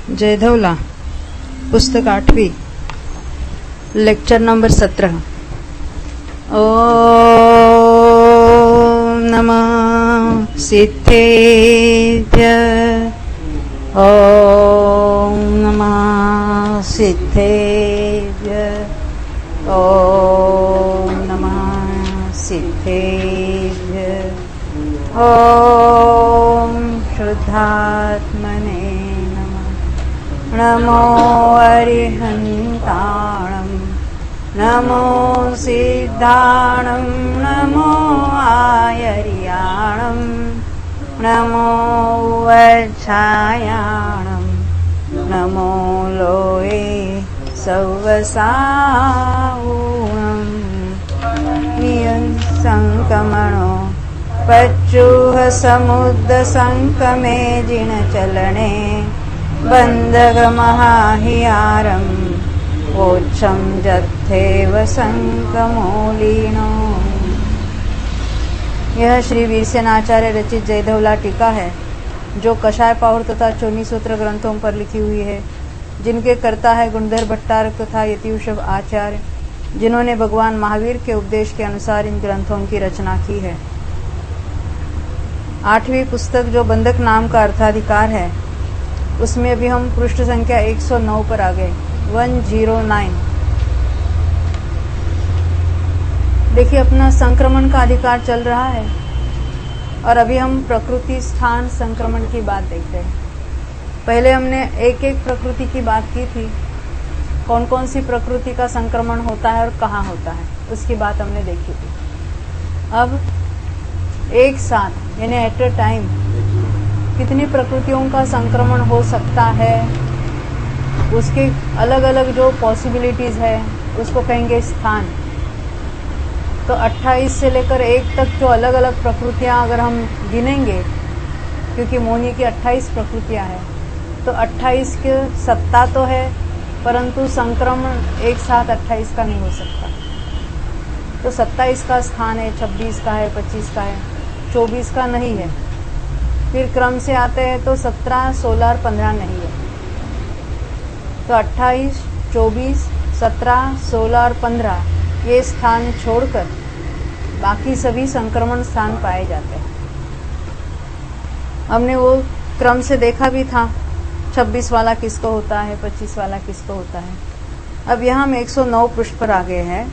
जयधवला, पुस्तक 8वीं, lecture number 17। ओम नमः सिद्धेभ्य, ओम नमः सिद्धेभ्य, ओम नमः सिद्धेभ्य, ओम शुद्धात्मने नमो अरिहन्ताणं, नमो सिद्धाणं, नमो आयर्याणं, नमो वच्छायाणं, नमो लोये सौवसाऊणं, नियंसंकमणो पच्चुह समुद्रसंकमे जिनचलने बन्धगमहाहियारम् ओच्छं जत्थेव संकमोलिनो। यह श्री वीरसेनाचार्य रचित जयधवला टीका है, जो कषाय पाउर तथा चोनी सूत्र ग्रंथों पर लिखी हुई है, जिनके कर्ता है गुणधर भट्टारक तथा यतिवृषभ आचार्य, जिन्होंने भगवान महावीर के उपदेश के अनुसार इन ग्रंथों की रचना की है। 8वीं पुस्तक, जो बंधक नाम का अर्थाधिकार है, उसमें अभी हम पृष्ठ संख्या 109 पर आ गए। 109। देखिए, अपना संक्रमण का अधिकार चल रहा है और अभी हम प्रकृति स्थान संक्रमण की बात देखते हैं। पहले हमने एक एक प्रकृति की बात की थी, कौन कौन सी प्रकृति का संक्रमण होता है और कहाँ होता है, उसकी बात हमने देखी थी। अब एक साथ यानी एट ए टाइम कितनी प्रकृतियों का संक्रमण हो सकता है, उसके अलग अलग जो पॉसिबिलिटीज है उसको कहेंगे स्थान। तो 28 से लेकर 1 तक जो अलग अलग प्रकृतियां अगर हम गिनेंगे, क्योंकि मौनी की 28 प्रकृतियां हैं, तो 28 की सत्ता तो है, परंतु संक्रमण एक साथ 28 का नहीं हो सकता। तो 27 का स्थान है, 26 का है, 25 का है, 24 का नहीं है। फिर क्रम से आते हैं तो 17, 16 और 15 नहीं है। तो 28, 24, 17, 16 और 15 ये स्थान छोड़कर बाकी सभी संक्रमण स्थान पाए जाते हैं। हमने वो क्रम से देखा भी था, 26 वाला किसको होता है, 25 वाला किसको होता है। अब यहाँ हम 109 पृष्ठ पर आ गए हैं।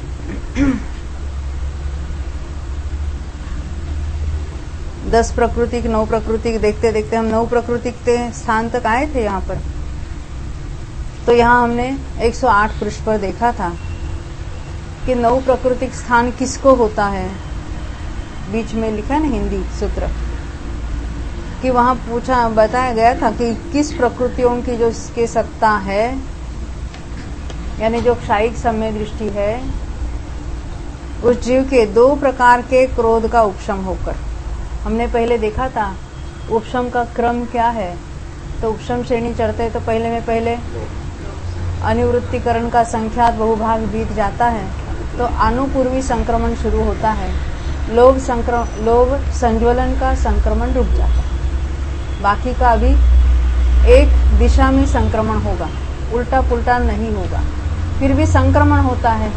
10 प्रकृतिक, 9 प्रकृतिक देखते देखते हम 9 प्रकृतिक के स्थान तक आए थे यहाँ पर। तो यहाँ हमने 108 पृष्ठ पर देखा था कि 9 प्रकृतिक स्थान किसको होता है। बीच में लिखा है ना हिंदी सूत्र, कि वहाँ बताया गया था कि किस प्रकृतियों की जो इसके सत्ता है, यानी जो क्षायिक सम्य दृष्टि है, उस जीव के 2 प्रकार के क्रोध का उपशम होकर। हमने पहले देखा था उपशम का क्रम क्या है। तो उपशम श्रेणी चढ़ते तो पहले अनिवृत्तिकरण का संख्यात बहुभाग बीत जाता है, तो अनुपूर्वी संक्रमण शुरू होता है। लोभ संज्वलन का संक्रमण रुक जाता है, बाकी का अभी एक दिशा में संक्रमण होगा, उल्टा पुल्टा नहीं होगा, फिर भी संक्रमण होता है।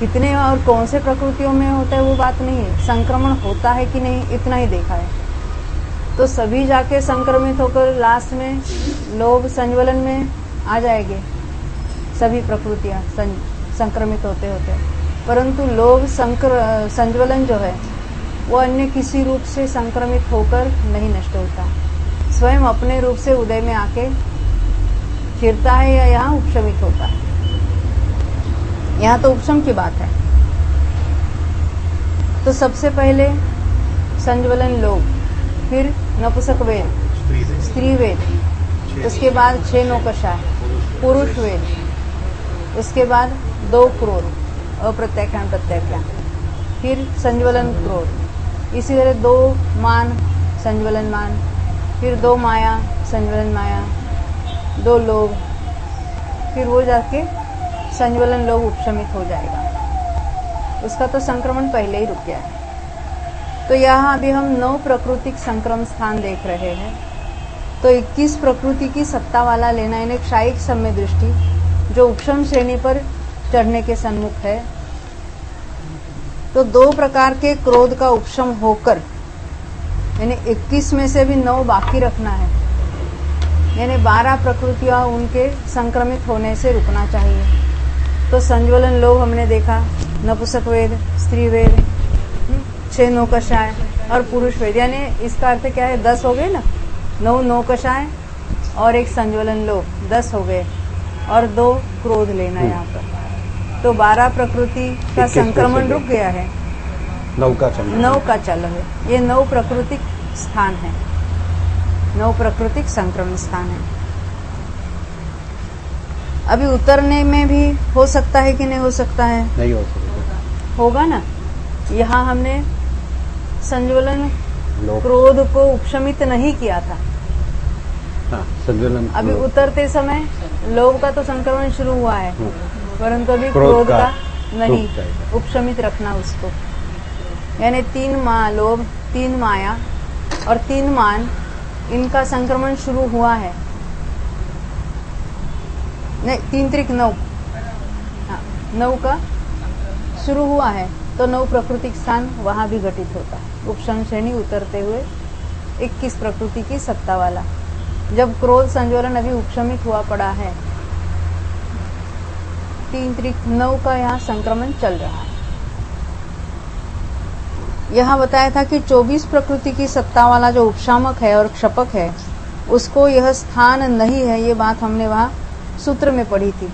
कितने और कौन से प्रकृतियों में होता है वो बात नहीं है, संक्रमण होता है कि नहीं इतना ही देखा है। तो सभी जाके संक्रमित होकर लास्ट में लोभ संज्वलन में आ जाएंगे, सभी प्रकृतियां संक्रमित होते होते। परंतु लोभ संज्वलन जो है वो अन्य किसी रूप से संक्रमित होकर नहीं नष्ट होता, स्वयं अपने रूप से उदय में आके फिरता है या यहाँ उपशमित होता है। यहाँ तो उपशम की बात है। तो सबसे पहले संज्वलन लोभ, फिर नपुंसक वेद, स्त्री वेद, उसके बाद 6 नौकषाय, पुरुष वेद, उसके बाद 2 क्रोध, अप्रत्याख्यान प्रत्याख्यान, फिर संज्वलन क्रोध, इसी तरह 2 मान, संज्वलन मान, फिर 2 माया, संज्वलन माया, 2 लोभ, फिर वो जाके संज्वलन लोभ उपशमित हो जाएगा। उसका तो संक्रमण पहले ही रुक गया है। तो यहाँ अभी हम 9 प्राकृतिक संक्रमण स्थान देख रहे हैं। तो 21 प्रकृति की सत्ता वाला लेना, यानी क्षायिक सम्य दृष्टि जो उपशम श्रेणी पर चढ़ने के सन्मुख है। तो 2 प्रकार के क्रोध का उपशम होकर, यानी 21 में से भी 9 बाकी रखना है, यानी 12 प्रकृतियां उनके संक्रमित होने से रुकना चाहिए। तो संज्वलन लोभ हमने देखा, नपुंसक वेद, स्त्री वेद, 6 नौकषाय और पुरुष वेद, यानी इसका अर्थ क्या है, 10 हो गए ना, 9 नौकषाय और 1 संज्वलन लोभ, 10 हो गए, और 2 क्रोध लेना यहाँ पर। तो 12 प्रकृति का संक्रमण रुक गया है, 9 का चल है। ये 9 प्राकृतिक स्थान है, 9 प्राकृतिक संक्रमण स्थान है। अभी उतरने में भी हो सकता है कि नहीं हो सकता है? नहीं हो सकता, होगा ना। यहाँ हमने संज्वलन क्रोध को उपशमित नहीं किया था। हाँ, संज्वलन अभी उतरते समय लोभ का तो संक्रमण शुरू हुआ है, परंतु अभी क्रोध का नहीं, उपशमित रखना उसको। यानी 3 लोभ, 3 माया और 3 मान, इनका संक्रमण शुरू हुआ है। नहीं, 3 त्रिक 9, हाँ, 9 का शुरू हुआ है, तो 9 प्राकृतिक स्थान वहां भी घटित होता है। उपशम श्रेणी उतरते हुए 21 प्रकृति की सत्ता वाला, जब क्रोध संज्वलन अभी उपशमित हुआ पड़ा है, 3 त्रिक 9 का यहाँ संक्रमण चल रहा है। यहाँ बताया था कि 24 प्रकृति की सत्ता वाला जो उपशामक है और क्षपक है, उसको यह स्थान नहीं है। ये बात हमने वहाँ सूत्र में पढ़ी थी।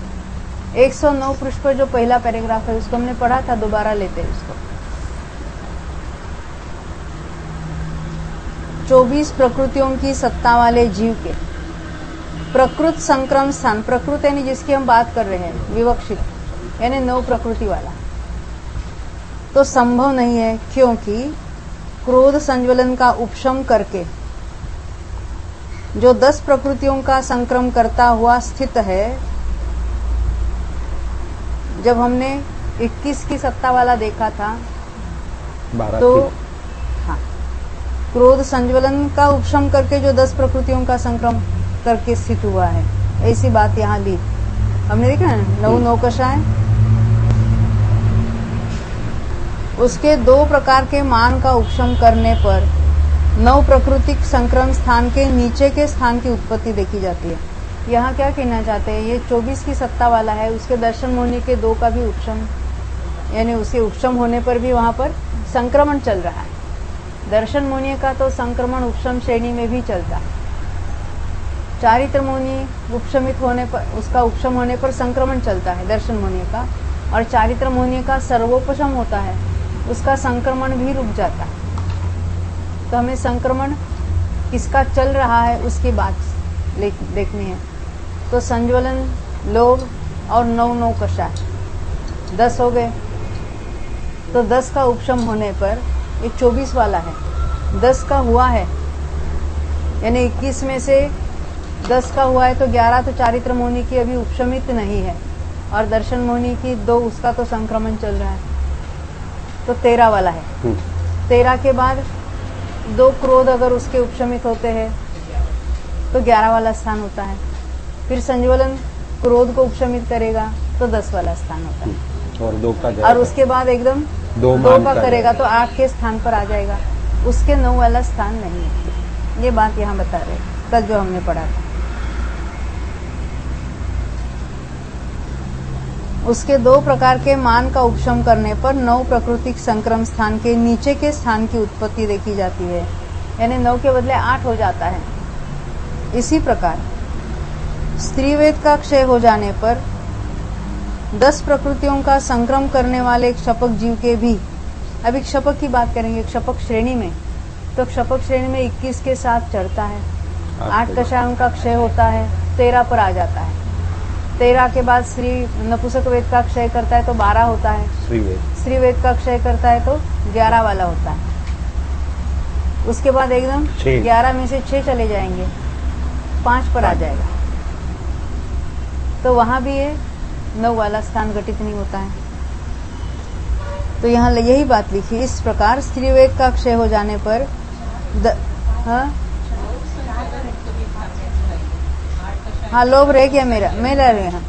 109 पृष्ठ पर जो पहला पैराग्राफ है उसको हमने पढ़ा था, दोबारा लेते हैं उसको। 24 प्रकृतियों की सत्ता वाले जीव के प्रकृत संक्रम स्थान, प्रकृत यानी जिसकी हम बात कर रहे हैं, विवक्षित यानी 9 प्रकृति वाला, तो संभव नहीं है, क्योंकि क्रोध संज्वलन का उपशम करके जो 10 प्रकृतियों का संक्रम करता हुआ स्थित है। जब हमने 21 की सत्ता वाला देखा था, तो हाँ, क्रोध संज्वलन का उपशम करके जो 10 प्रकृतियों का संक्रम करके स्थित हुआ है, ऐसी बात यहाँ ली हमने। देखा ना, 9 नौकषाय, उसके 2 प्रकार के मान का उपशम करने पर 9 प्राकृतिक संक्रम स्थान के नीचे के स्थान की उत्पत्ति देखी जाती है। यहाँ क्या कहना चाहते हैं, ये 24 की सत्ता वाला है, उसके दर्शन होने के 2 का भी उपशम, यानी उसके उपशम होने पर भी वहां पर संक्रमण चल रहा है। दर्शन मोनी का तो संक्रमण उपशम श्रेणी में भी चलता है। चारित्र मोनी उपशमित होने पर, उसका उपशम होने पर संक्रमण चलता है दर्शन मोनी का, और चारित्र मोनी का सर्वोपशम होता है, उसका संक्रमण भी रुक जाता है। तो हमें संक्रमण किसका चल रहा है उसकी बात देखनी है। तो संज्वलन, लोभ और 9 नौकषाय 10 हो गए। तो 10 का उपशम होने पर ये 24 वाला है, 10 का हुआ है, यानी 21 में से 10 का हुआ है, तो 11 तो चारित्र मोनी की अभी उपशमित नहीं है, और दर्शन मोनी की 2, उसका तो संक्रमण चल रहा है, तो 13 वाला है। 13 के बाद 2 क्रोध अगर उसके उपशमित होते हैं तो 11 वाला स्थान होता है। फिर संज्वलन क्रोध को उपशमित करेगा तो 10 वाला स्थान होता है, और 2 का, और उसके बाद एकदम 2 का करेगा तो 8 के स्थान पर आ जाएगा, उसके 9 वाला स्थान नहीं है। ये बात यहाँ बता रहे कल जो हमने पढ़ा था। उसके 2 प्रकार के मान का उपशम करने पर 9 प्राकृतिक संक्रम स्थान के नीचे के स्थान की उत्पत्ति देखी जाती है, यानी 9 के बदले 8 हो जाता है। इसी प्रकार स्त्रीवेद का क्षय हो जाने पर 10 प्रकृतियों का संक्रम करने वाले क्षपक जीव के भी, अभी क्षपक की बात करेंगे, क्षपक श्रेणी में, तो क्षपक श्रेणी में 21 के साथ चढ़ता है, 8 कषायों का क्षय होता है, 13 पर आ जाता है। 13 के बाद श्री नपुंसक वेद का क्षय करता है तो 12 होता है, श्री वेद का क्षय करता है तो 11 वाला होता है। उसके बाद एकदम 11 में से 6 चले जाएंगे, 5 पर आ जाएगा, तो वहां भी ये 9 वाला स्थान घटित नहीं होता है। तो यहाँ यही बात लिखी, इस प्रकार स्त्री वेद का क्षय हो जाने पर हाँ, लोभ रह गया मेरा रह गया।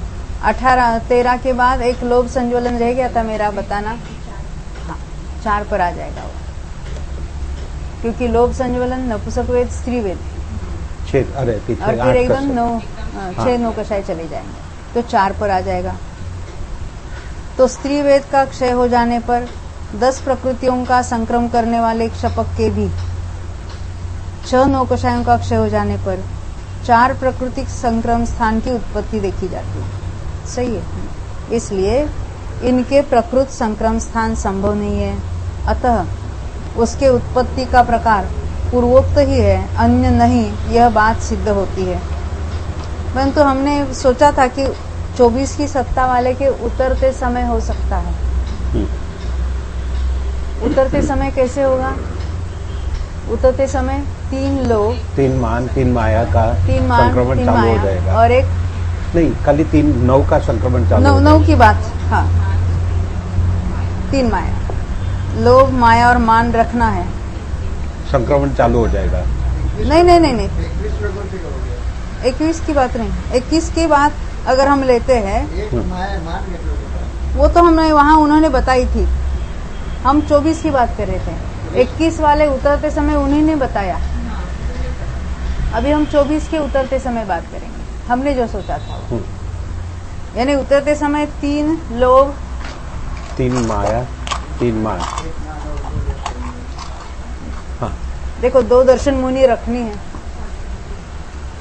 18-13 के बाद एक लोभ संज्वलन रह गया था मेरा, बताना। हाँ, 4 पर आ जाएगा वो, क्योंकि लोभ संज्वलन नपुंसक वेद, स्त्री वेद, 6 अरे पीछे और फिर 8 एकदम कषाय। 6 9 कषाय चले जाएंगे, तो 4 पर आ जाएगा। तो स्त्री वेद का क्षय हो जाने पर 10 प्रकृतियों का संक्रम करने वाले क्षपक के भी 6 9 कषायों का क्षय हो जाने पर 4 प्राकृतिक संक्रम स्थान की उत्पत्ति देखी जाती है। सही है। इसलिए इनके प्रकृत संक्रम स्थान संभव नहीं है, अतः उसके उत्पत्ति का प्रकार पूर्वोक्त ही है, अन्य नहीं, यह बात सिद्ध होती है। परंतु हमने सोचा था कि 24 की सत्ता वाले के उतरते समय हो सकता है। उतरते समय कैसे होगा? उतरते समय 3 लोग, 3 मान 3 माया का 3 मान, संक्रमण 3 चालू हो माया जाएगा। और एक नहीं, खाली 3 9 का संक्रमण चालू हो 9 जाएगा। की बात। हाँ, 3 माया, लोभ, माया और मान रखना है। संक्रमण चालू हो जाएगा। नहीं, 21 की बात नहीं। 21 की बात अगर हम लेते हैं, वो तो हमने वहाँ उन्होंने बताई थी। हम 24 की बात कर रहे थे। 21 वाले उतरते समय उन्हीं ने बताया। अभी हम 24 के उतरते समय बात करेंगे, हमने जो सोचा था वो। यानी उतरते समय 3 लोभ, 3 माया, 3 मान। हाँ, देखो 2 दर्शन मुनि रखनी है,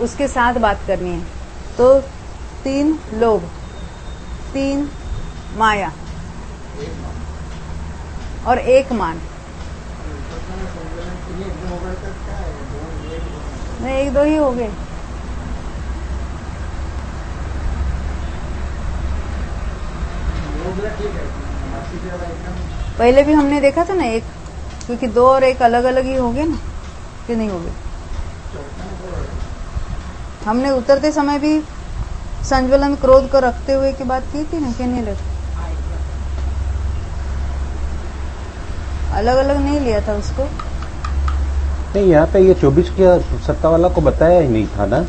उसके साथ बात करनी है। तो 3 लोभ, 3 माया और 1 मान। नहीं, 1 2 ही हो गए। पहले भी हमने देखा था ना 1, क्योंकि 2 और 1 अलग अलग ही हो गए ना, कि नहीं हो गए? हमने उतरते समय भी संज्वलन क्रोध को रखते हुए की बात की थी ना, कि नहीं रखी? अलग अलग नहीं लिया था उसको। नहीं, यहाँ पे ये 24 के सत्ता वाला को बताया ही नहीं था ना।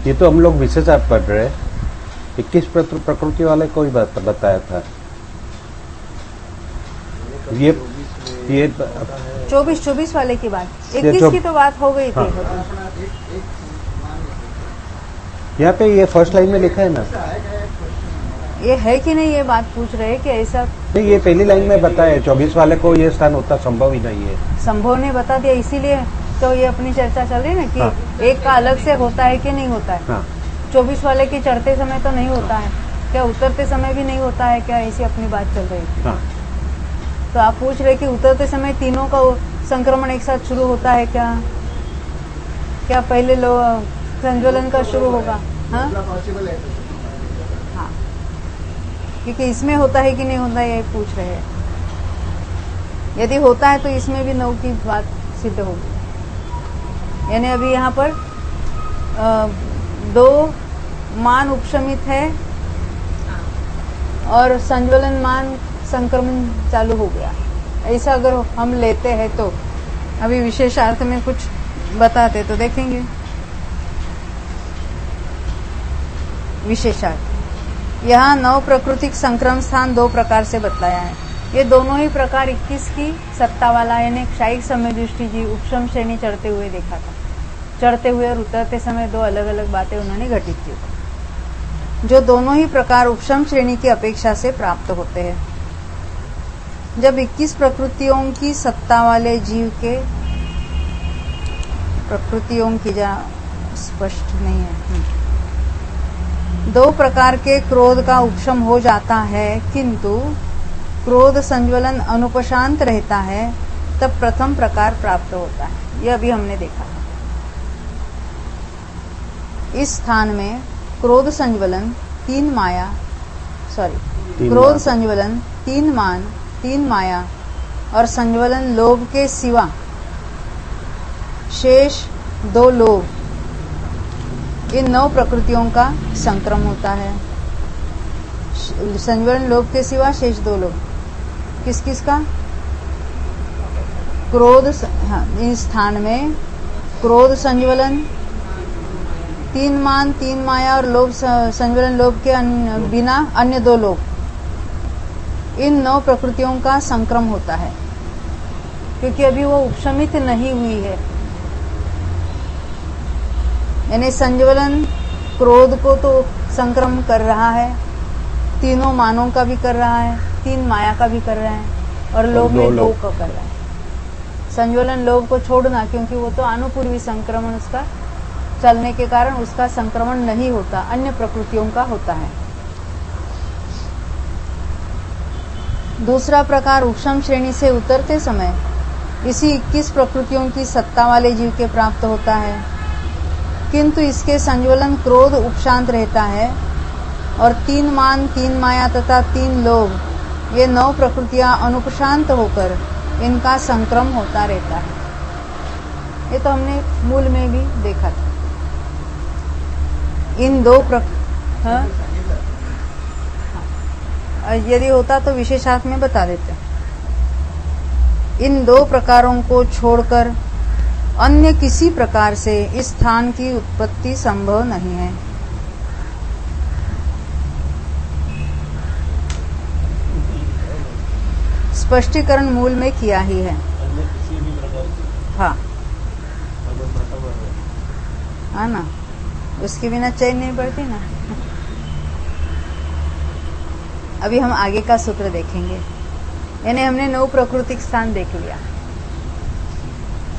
ये तो हम लोग विशेषार्थ पढ़ रहे हैं। 21 प्रकृति वाले को ही बताया था। ये 24 वाले की बात, 21 की तो बात हो गई थी। हाँ। यहाँ पे ये फर्स्ट लाइन में लिखा है ना। ये है कि नहीं, ये बात पूछ रहे हैं कि ऐसा नहीं, ये पहली लाइन में बताया 24 वाले को ये स्थान होता संभव ही नहीं है। संभव ने बता दिया, इसीलिए तो ये अपनी चर्चा चल रही है ना कि हाँ। एक का अलग से होता है कि नहीं होता है। हाँ। 24 वाले की चढ़ते समय तो नहीं होता है क्या? उतरते समय भी नहीं होता है क्या? ऐसी अपनी बात चल रही थी। हाँ। तो आप पूछ रहे कि उतरते समय तीनों का संक्रमण एक साथ शुरू होता है क्या? क्या पहले संज्वलन का शुरू होगा? हाँ, हाँ, क्योंकि इसमें होता है कि नहीं होता है, ये पूछ रहे हैं। यदि होता है तो इसमें भी 9 की बात सिद्ध होगी। यानी अभी यहाँ पर 2 मान उपशमित है और संज्वलन मान संक्रमण चालू हो गया। ऐसा अगर हम लेते हैं तो अभी विशेषार्थ में कुछ बताते तो देखेंगे। विशेषार्थ, यहाँ 9 प्राकृतिक संक्रम स्थान 2 प्रकार से बतलाया है। ये दोनों ही प्रकार 21 की सत्ता वाला यानी क्षायिक समय दृष्टि जी उपशम श्रेणी चढ़ते हुए देखा था। चढ़ते हुए और उतरते समय 2 अलग अलग बातें उन्होंने घटित की, जो दोनों ही प्रकार उपशम श्रेणी की अपेक्षा से प्राप्त होते हैं। जब 21 प्रकृतियों की सत्ता वाले जीव के प्रकृतियों की स्पष्ट नहीं है, 2 प्रकार के क्रोध का उपशम हो जाता है, किंतु क्रोध संज्वलन अनुपशांत रहता है, तब प्रथम प्रकार प्राप्त होता है। यह अभी हमने देखा। इस स्थान में क्रोध संज्वलन 3 माया, क्रोध संज्वलन 3 मान, 3 माया और संज्वलन लोभ के सिवा शेष 2 लोभ, इन 9 प्रकृतियों का संक्रम होता है। संज्वलन लोभ के सिवा शेष 2 लोभ किस किस का? क्रोध। हाँ, इस स्थान में क्रोध संज्वलन तीन मान, तीन माया और लोभ संज्वलन लोभ के बिना अन्य दो लोभ, इन 9 प्रकृतियों का संक्रम होता है, क्योंकि अभी वो उपशमित नहीं हुई है। यानी संज्वलन क्रोध को तो संक्रम कर रहा है, तीनों मानों का भी कर रहा है, तीन माया का भी कर रहा है, और लोभ में 2 का कर रहा है। संज्वलन लोभ को छोड़ना, क्योंकि वो तो अनुपूर्वी संक्रमण उसका चलने के कारण उसका संक्रमण नहीं होता, अन्य प्रकृतियों का होता है। दूसरा प्रकार उपशम श्रेणी से उतरते समय इसी 21 प्रकृतियों की सत्ता वाले जीव के प्राप्त होता है, किंतु इसके संज्वलन क्रोध उपशांत रहता है, और 3 मान, 3 माया तथा 3 लोभ, ये 9 प्रकृतियां अनुपशांत होकर इनका संक्रम होता रहता है। ये तो हमने मूल में भी देखा था। इन 2 यदि होता तो विशेषार्थ में बता देते। इन 2 प्रकारों को छोड़कर अन्य किसी प्रकार से इस स्थान की उत्पत्ति संभव नहीं है। स्पष्टीकरण मूल में किया ही है। हाँ ना, उसके बिना चैन नहीं बढ़ती ना। अभी हम आगे का सूत्र देखेंगे। यानी हमने 9 प्राकृतिक स्थान देख लिया,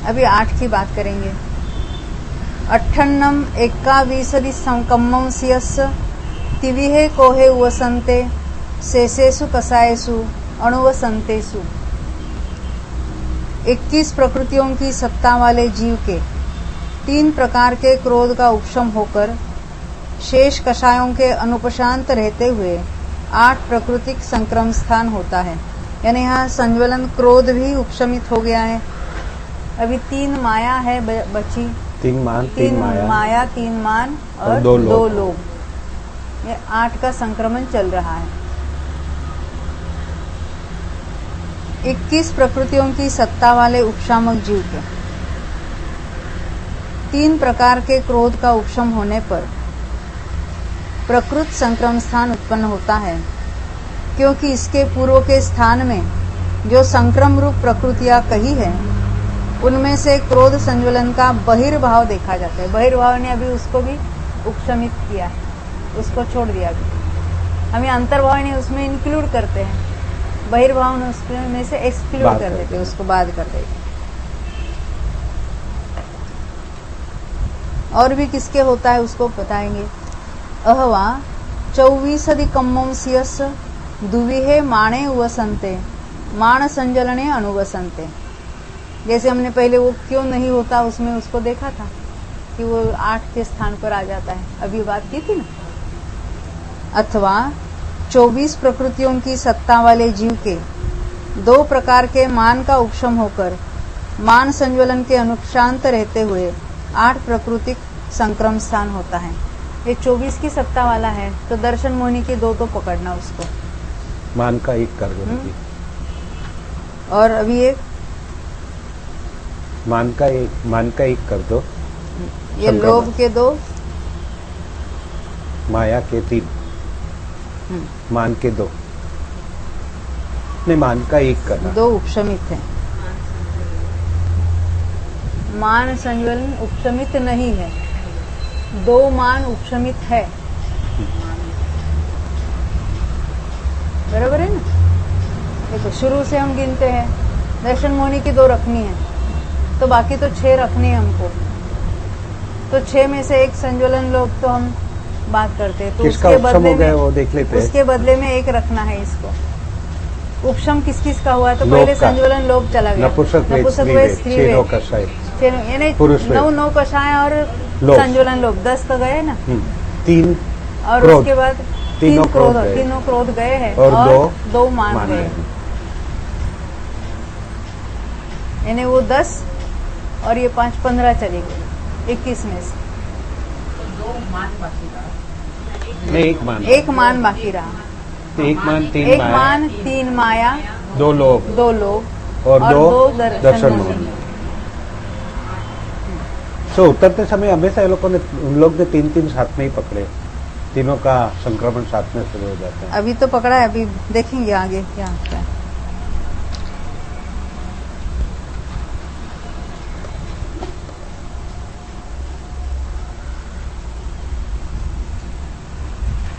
अभी 8 की बात करेंगे। 18 21 संकम्मं सियस्य तिविहे कोहे उवसन्ते शेषेषु कसायेषु अणुवसन्तेषु। 21 प्रकृतियों की सत्ता वाले जीव के 3 प्रकार के क्रोध का उपशम होकर शेष कषायों के अनुपशांत रहते हुए 8 प्राकृतिक संक्रम स्थान होता है। यानी यहाँ संज्वलन क्रोध भी उपशमित हो गया है। अभी 3 माया है बची, 3 मान, 3 माया, 3 मान और 2 लोभ, ये 8 का संक्रमण चल रहा है। 21 प्रकृतियों की सत्ता वाले उपशामक जीव के 3 प्रकार के क्रोध का उपशम होने पर प्रकृत संक्रम स्थान उत्पन्न होता है, क्योंकि इसके पूर्व के स्थान में जो संक्रम रूप प्रकृतियां कही है, उनमें से क्रोध संज्वलन का बहिर्भाव देखा जाता है। बहिर्भाव ने अभी उसको भी उपशमित किया है, उसको छोड़ दिया। अभी हमें अंतर्भाव ने उसमें इंक्लूड करते हैं, बहिर्भाव ने उसमें से एक्सक्लूड कर देते, उसको बाद कर देते। और भी किसके होता है उसको बताएंगे। अहवा 24 कम्मं सियस्य दुविहे माणे उवसन्ते मान संजलने अनुवसन्ते। जैसे हमने पहले वो क्यों नहीं होता उसमें उसको देखा था कि वो 8 के स्थान पर आ जाता है, अभी बात की थी ना। अथवा 24 प्रकृतियों की सत्ता वाले जीव के 2 प्रकार के मान का उपशम होकर मान संज्वलन के अनुपशांत रहते हुए 8 प्राकृतिक संक्रम स्थान होता है। ये 24 की सत्ता वाला है, तो दर्शन मोहिनी के 2 तो पकड़ना उसको, मान का 1 कर दो। और अभी एक मान का 1 कर दो। ये लोभ के 2, माया के 3, मान के 2, नहीं मान का 1 करना। 2 उपशमित है। मान संज्वलन उपशमित नहीं है, 2 मान उपशमित है, बराबर है ना। देखो शुरू से हम गिनते हैं, दर्शन मोहिनी की 2 रखनी है, तो बाकी तो 6 रखनी है हमको। तो 6 में से एक संज्वलन लोग तो हम बात करते हैं, तो किसका उसके उपशम बदले हो गया में वो देख लेते हैं। उसके बदले में 1 रखना है इसको। उपशम किस किस का हुआ है, तो लोभ पहले का। संज्वलन लोभ चला गया, नपुंसक वेद, स्त्री वेद, 6 कषाय, यानी पुरुष वेद। 9 कषाय और लोभ। संज्वलन लोभ 10 तो गए ना। 3 और क्रोध, उसके बाद तीनों क्रोध गए हैं, और 2 मान गए। यानी वो 10 और ये 5 15 चले गए 21 में से। नहीं, 1 मान, 1 मान बाकी रहा। 1 मान, 3 1 माया, मान, 3 माया, 2 लोभ 2 लोभ और 2 2 दर्शन मोहिनी। सो उतरते समय हमेशा ये लोगों ने उन लोग ने 3-3 साथ में ही पकड़े, तीनों का संक्रमण साथ में शुरू हो जाता है। अभी तो पकड़ा है, अभी देखेंगे आगे क्या होता है।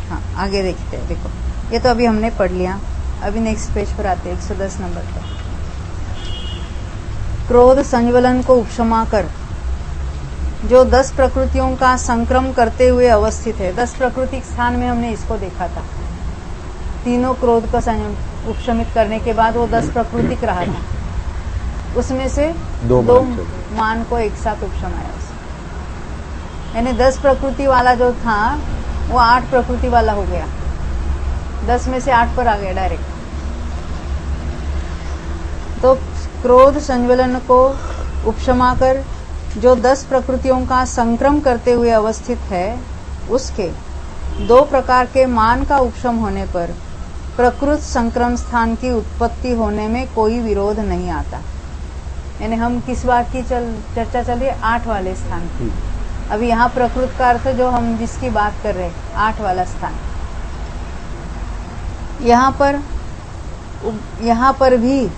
हाँ, आगे देखते हैं। देखो, ये तो अभी हमने पढ़ लिया। अभी नेक्स्ट पेज पर आते हैं, 110 नंबर पर। क्रोध संज्वलन को उपशमा कर जो 10 प्रकृतियों का संक्रम करते हुए अवस्थित है। 10 प्रकृति स्थान में हमने इसको देखा था। तीनों क्रोध का उपशमित करने के बाद वो 10 प्रकृतिक रहा था, उसमें से दो मान को एक साथ उपशमाया उसने। यानी 10 प्रकृति वाला जो था वो 8 प्रकृति वाला हो गया। 10 में से 8 पर आ गया डायरेक्ट। तो क्रोध संज्वलन को उपशमा कर जो 10 प्रकृतियों का संक्रम करते हुए अवस्थित है, उसके 2 प्रकार के मान का उपशम होने पर प्रकृत संक्रम स्थान की उत्पत्ति होने में कोई विरोध नहीं आता। यानी हम किस बात की चर्चा चल रही है? 8 वाले स्थान की। अभी यहाँ प्रकृत का अर्थ जो हम जिसकी बात कर रहे हैं, 8 वाला स्थान। यहाँ पर भी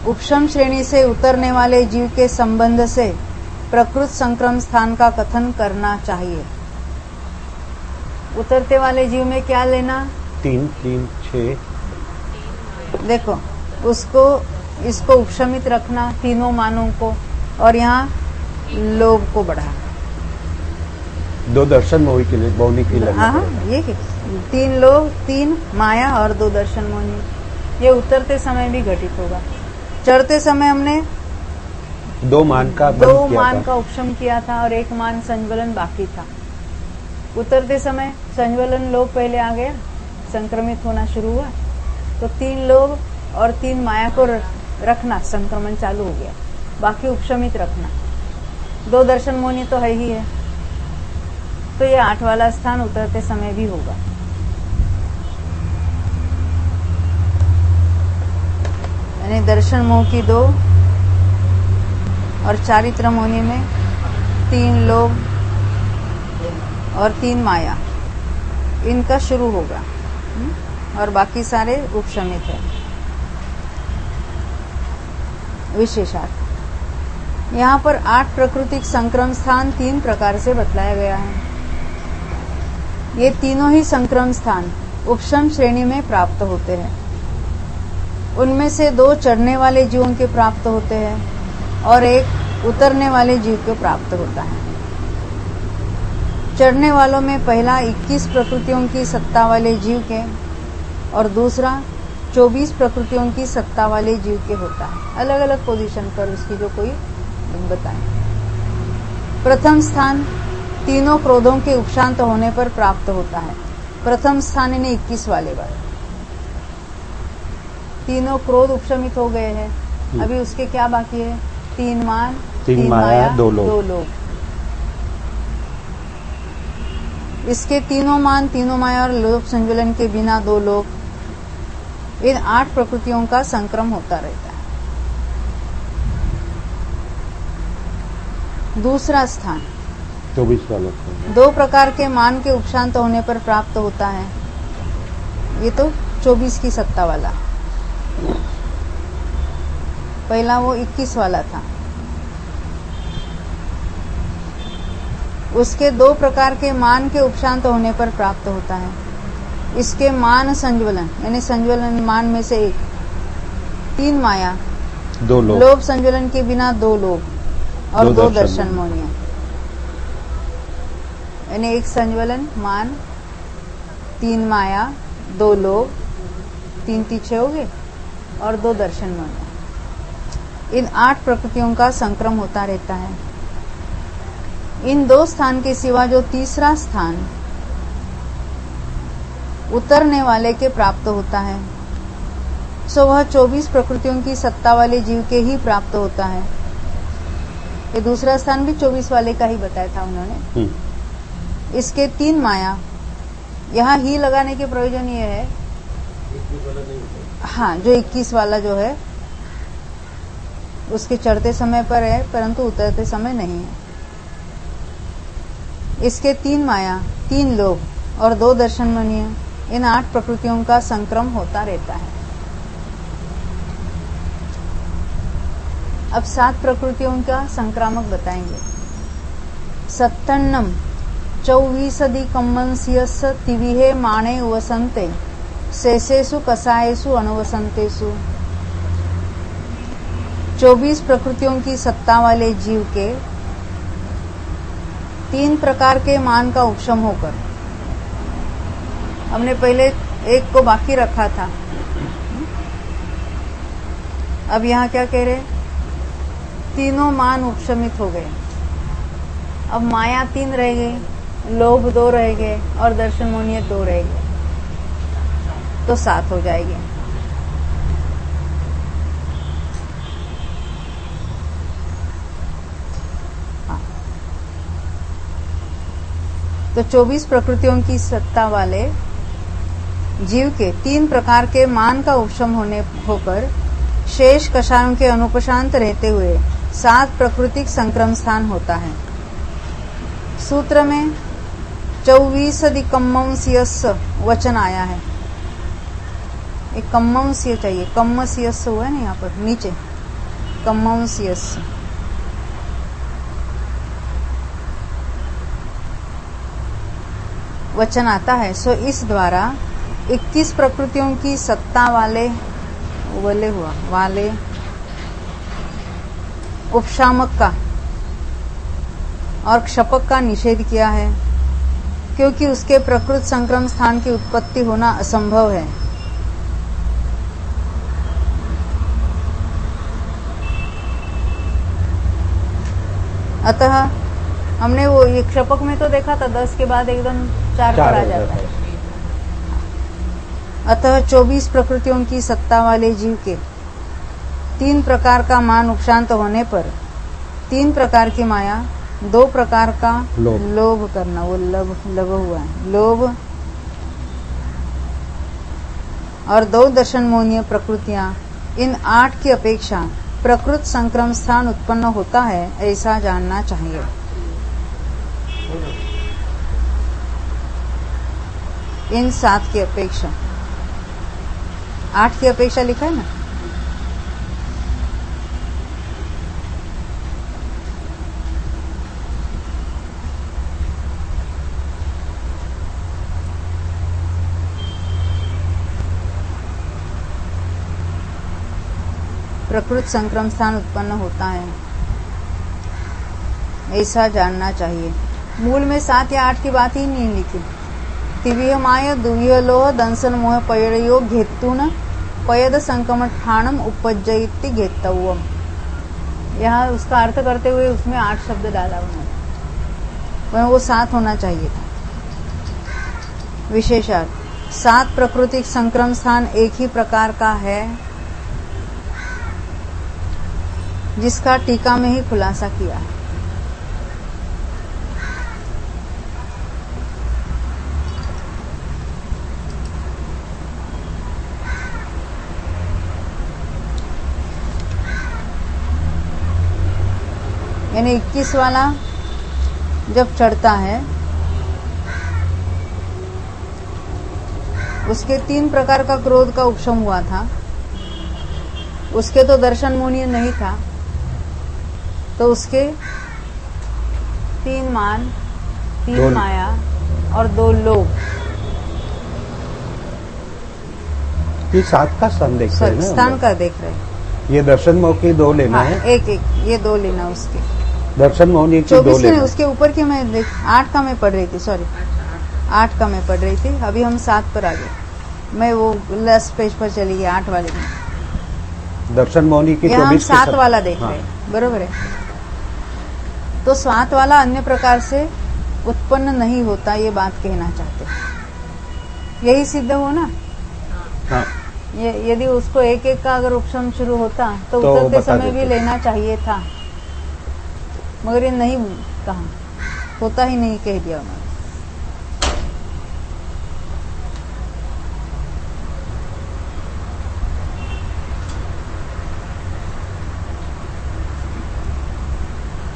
उपशम श्रेणी से उतरने वाले जीव के संबंध से प्रकृत संक्रम स्थान का कथन करना चाहिए। उतरते वाले जीव में क्या लेना? 3, 3, 6। देखो, इसको उपशमित रखना, तीनों मानों को, और यहाँ लोभ को बढ़ा। 2 दर्शन मोही के लिए मौनी की लगना। हाँ, ये 3 लोभ, 3 माया और 2 दर्शन मोही। ये उतरते समय भी घटित होगा। चढ़ते समय हमने 2 मान का उपशम किया था और 1 मान संज्वलन बाकी था। उतरते समय संज्वलन लोभ पहले आ गया, संक्रमित होना शुरू हुआ, तो 3 लोभ और 3 माया को रखना, संक्रमण चालू हो गया। बाकी उपशमित रखना। 2 दर्शन मोनी तो है ही है, तो ये 8 वाला स्थान उतरते समय भी होगा। यानी दर्शन मोह की 2 और चारित्र मोहनी में 3 लोभ और 3 माया, इनका शुरू होगा और बाकी सारे उपशमित है। विशेषार्थ यहाँ पर 8 प्राकृतिक संक्रम स्थान 3 प्रकार से बतलाया गया है। ये तीनों ही संक्रम स्थान उपशम श्रेणी में प्राप्त होते हैं। उनमें से 2 चढ़ने वाले जीवों के प्राप्त होते हैं और 1 उतरने वाले जीव को प्राप्त होता है। चढ़ने वालों में पहला 21 प्रकृतियों की सत्ता वाले जीव के और दूसरा 24 प्रकृतियों की सत्ता वाले जीव के होता है। अलग अलग पोजीशन पर उसकी जो कोई बताए। प्रथम स्थान तीनों क्रोधों के उपशांत होने पर प्राप्त होता है। प्रथम स्थान इन्हें 21 वाले बार तीनों क्रोध उपशमित हो गए हैं। अभी उसके क्या बाकी है? 3 मान, 3 माया, 2 लोभ। इसके तीनों मान, तीनों माया और लोभ संज्वलन के बिना 2 लोभ। इन 8 प्रकृतियों का संक्रम होता रहता है। दूसरा स्थान 24 वाला 2 प्रकार के मान के उपशांत होने पर प्राप्त होता है। ये तो 24 की सत्ता वाला। पहला वो 21 वाला था। उसके 2 प्रकार के मान के उपशांत होने पर प्राप्त होता है। इसके मान संज्वलन यानी संज्वलन मान में से 1, 3 माया, 2 लोभ संज्वलन के बिना 2 लोभ और 2 दर्शन मोनिया। यानी 1 संज्वलन मान, 3 माया, 2 लोभ, 3 तीछे हो गए और 2 दर्शन मोनिया। इन 8 प्रकृतियों का संक्रम होता रहता है। इन 2 स्थान के सिवा जो तीसरा स्थान उतरने वाले के प्राप्त होता है, सो वह 24 प्रकृतियों की सत्ता वाले जीव के ही प्राप्त होता है। ये दूसरा स्थान भी 24 वाले का ही बताया था उन्होंने। इसके 3 माया, यहाँ ही लगाने के प्रयोजन ये है, हाँ, जो 21 वाला जो है उसके चढ़ते समय पर है परंतु उतरते समय नहीं है। इसके 3 माया, 3 लोभ और 2 दर्शनमनीय, इन 8 प्रकृतियों का संक्रम होता रहता है। अब 7 प्रकृतियों का संक्रामक बताएंगे। सत्तन्नम 24 तिविहे माणे वसंते शेषेषु कसायेषु अनुवसंतेषु। 24 प्रकृतियों की सत्ता वाले जीव के 3 प्रकार के मान का उपशम होकर, हमने पहले एक को बाकी रखा था, अब यहाँ क्या कह रहे, तीनों मान उपशमित हो गए। अब माया 3 रह गई, लोभ 2 रह गए और दर्शन मोनिय 2 रह गए, तो 7 हो जाएगी। तो 24 प्रकृतियों की सत्ता वाले जीव के 3 प्रकार के मान का उपशम होकर शेष कषायों के अनुपशांत रहते हुए 7 प्राकृतिक संक्रम स्थान होता है। सूत्र में 24 वचन आया है। एक कम्मंस्य चाहिए, कम्मस्यस्य हुआ है ना यहाँ पर नीचे, कम्मंस्यस्य। वचन आता है। सो इस द्वारा 21 प्रकृतियों की सत्ता वाले उपशामक का और क्षपक का निषेध किया है, क्योंकि उसके प्रकृत संक्रम स्थान की उत्पत्ति होना असंभव है। अतः हमने वो ये क्षपक में तो देखा था 10 के बाद एकदम 4 पर आ जाता है। अतः 24 प्रकृतियों की सत्ता वाले जीव के 3 प्रकार का मान उपशांत होने पर 3 प्रकार की माया, 2 प्रकार का लोभ करना, वो लब हुआ है, लोभ और 2 दर्शन मोनीय प्रकृतियां, इन 8 की अपेक्षा प्रकृत संक्रम स्थान उत्पन्न होता है, ऐसा जानना चाहिए। इन 7 की अपेक्षा, 8 की अपेक्षा लिखा है ना। प्रकृत संक्रम स्थान उत्पन्न होता है, ऐसा जानना चाहिए। मूल में 7 या 8 की बात ही नहीं लिखी। तिविह माय दुविह लोह दंसन मोह पयड़यो घेतुन पयद संकमठाणम उपज्जयति घेतव्यम। यहाँ उसका अर्थ करते हुए उसमें 8 शब्द डाला उन्होंने, वो 7 होना चाहिए था। विशेषार्थ 7 प्राकृतिक संक्रम स्थान एक ही प्रकार का है, जिसका टीका में ही खुलासा किया है। यानी 21 वाला जब चढ़ता है, उसके 3 प्रकार का क्रोध का उपशम हुआ था, उसके तो दर्शन मोनीय नहीं था, तो उसके 3 मान, 3 माया और 2 लोभ। ये 7 का स्थान देख रहे हैं ना, स्थान का देख रहे हैं। ये दर्शन मोह की 2 लेना है, एक ये 2 लेना, उसके दर्शन मोहनी की 2 लेना। उसके ऊपर की मैं 8 का मैं पढ़ रही थी, सॉरी 8 का मैं पढ़ रही थी, अभी हम 7 पर आ गए। मैं वो लास्ट पेज पर चली गई, 8 वाले में। दर्शन मोहनी की 24 हम 7 वाला देख रहे हैं, बरोबर है। तो 7 वाला अन्य प्रकार से उत्पन्न नहीं होता, ये बात कहना चाहते हैं। यही सिद्ध हो ना। हाँ। यदि उसको एक एक का अगर उपशम शुरू होता तो उतरते समय भी लेना चाहिए था, मगर ये नहीं कहा, होता ही नहीं, कह दिया उन्होंने।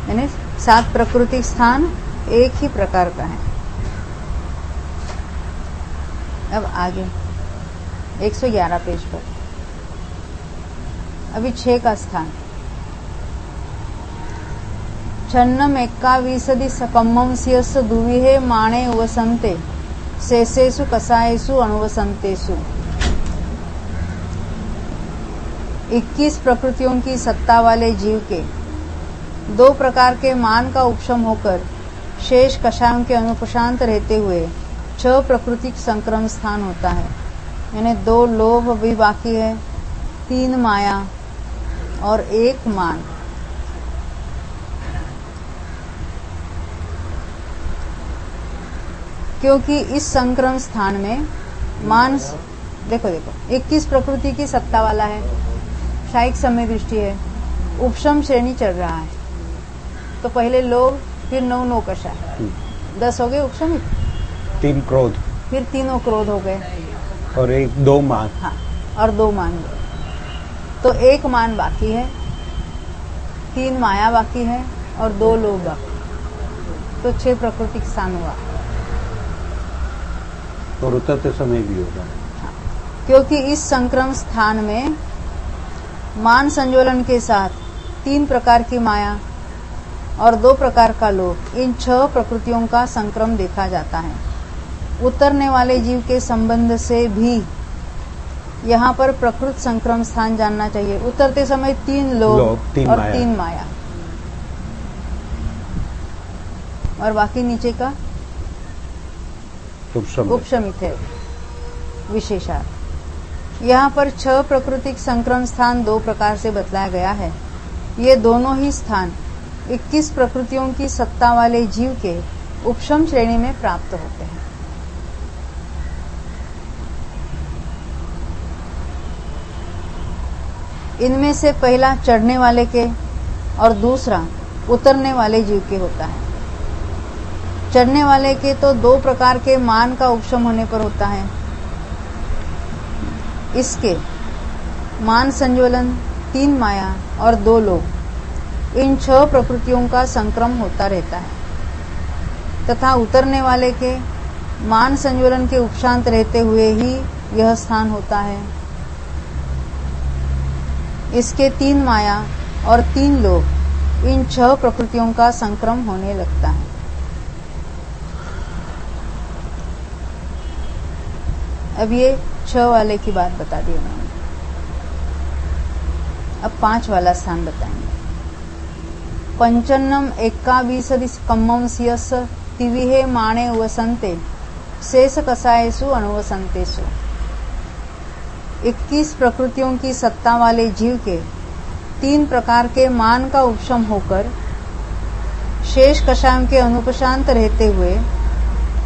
यानी 7 प्राकृतिक स्थान एक ही प्रकार का है। अब आगे 111 पेज पर अभी 6 का स्थान। छन्नम एक्काविशदि सकम्मं सियस्स दुविहे माणे वसन्ते शेषेषु कषायेषु अनुवसन्तेषु। 21 प्रकृतियों की सत्ता वाले जीव के 2 प्रकार के मान का उपशम होकर शेष कषायों के अनुपशांत रहते हुए 6 प्रकृतिक संक्रम स्थान होता है। यानी 2 लोभ भी बाकी है, 3 माया और 1 मान। क्योंकि इस संक्रम स्थान में मान देखो 21 प्रकृति की सत्ता वाला है, शायिक समय दृष्टि है, उपशम श्रेणी चल रहा है। तो पहले लोभ, फिर 9 कषाय, 10 हो गए उपशमित, 3 क्रोध, फिर 3 क्रोध हो गए और 2 मान। हाँ, और 2 मान। तो 1 मान बाकी है, 3 माया बाकी है और 2 लोभ बाकी। तो 6 प्रकृति स्थान हुआ। और उतरते समय भी होगा। हाँ, क्योंकि इस संक्रम स्थान में मान संज्वलन के साथ 3 प्रकार की माया और 2 प्रकार का लोभ, इन 6 प्रकृतियों का संक्रम देखा जाता है। उतरने वाले जीव के संबंध से भी यहाँ पर प्रकृत संक्रम स्थान जानना चाहिए। उतरते समय 3 लोभ 3 और माया। 3 माया, और बाकी नीचे का उपशमित है विशेषार्थ। यहाँ पर 6 प्रकृतिक संक्रम स्थान 2 प्रकार से बतलाया गया है। ये दोनों ही स्थान 21 प्रकृतियों की सत्ता वाले जीव के उपशम श्रेणी में प्राप्त होते हैं। इनमें से पहला चढ़ने वाले के और दूसरा उतरने वाले जीव के होता है। चढ़ने वाले के तो 2 प्रकार के मान का उपशम होने पर होता है। इसके मान संज्वलन, 3 माया और 2 लोभ, इन 6 प्रकृतियों का संक्रम होता रहता है। तथा उतरने वाले के मान संज्वलन के उपशांत रहते हुए ही यह स्थान होता है। इसके 3 माया और 3 लोभ, इन 6 प्रकृतियों का संक्रम होने लगता है। अब ये 6 वाले की बात बता दी उन्होंने। अब 5 वाला स्थान बताएंगे। पंचन्नम एक्काविशदि कम्मं सियस्स तिविहे माणे वसन्ते शेष कषायेषु अनुवसन्तेषु। 21 प्रकृतियों की सत्ता वाले जीव के 3 प्रकार के मान का उपशम होकर शेष कषायों के अनुपशांत रहते हुए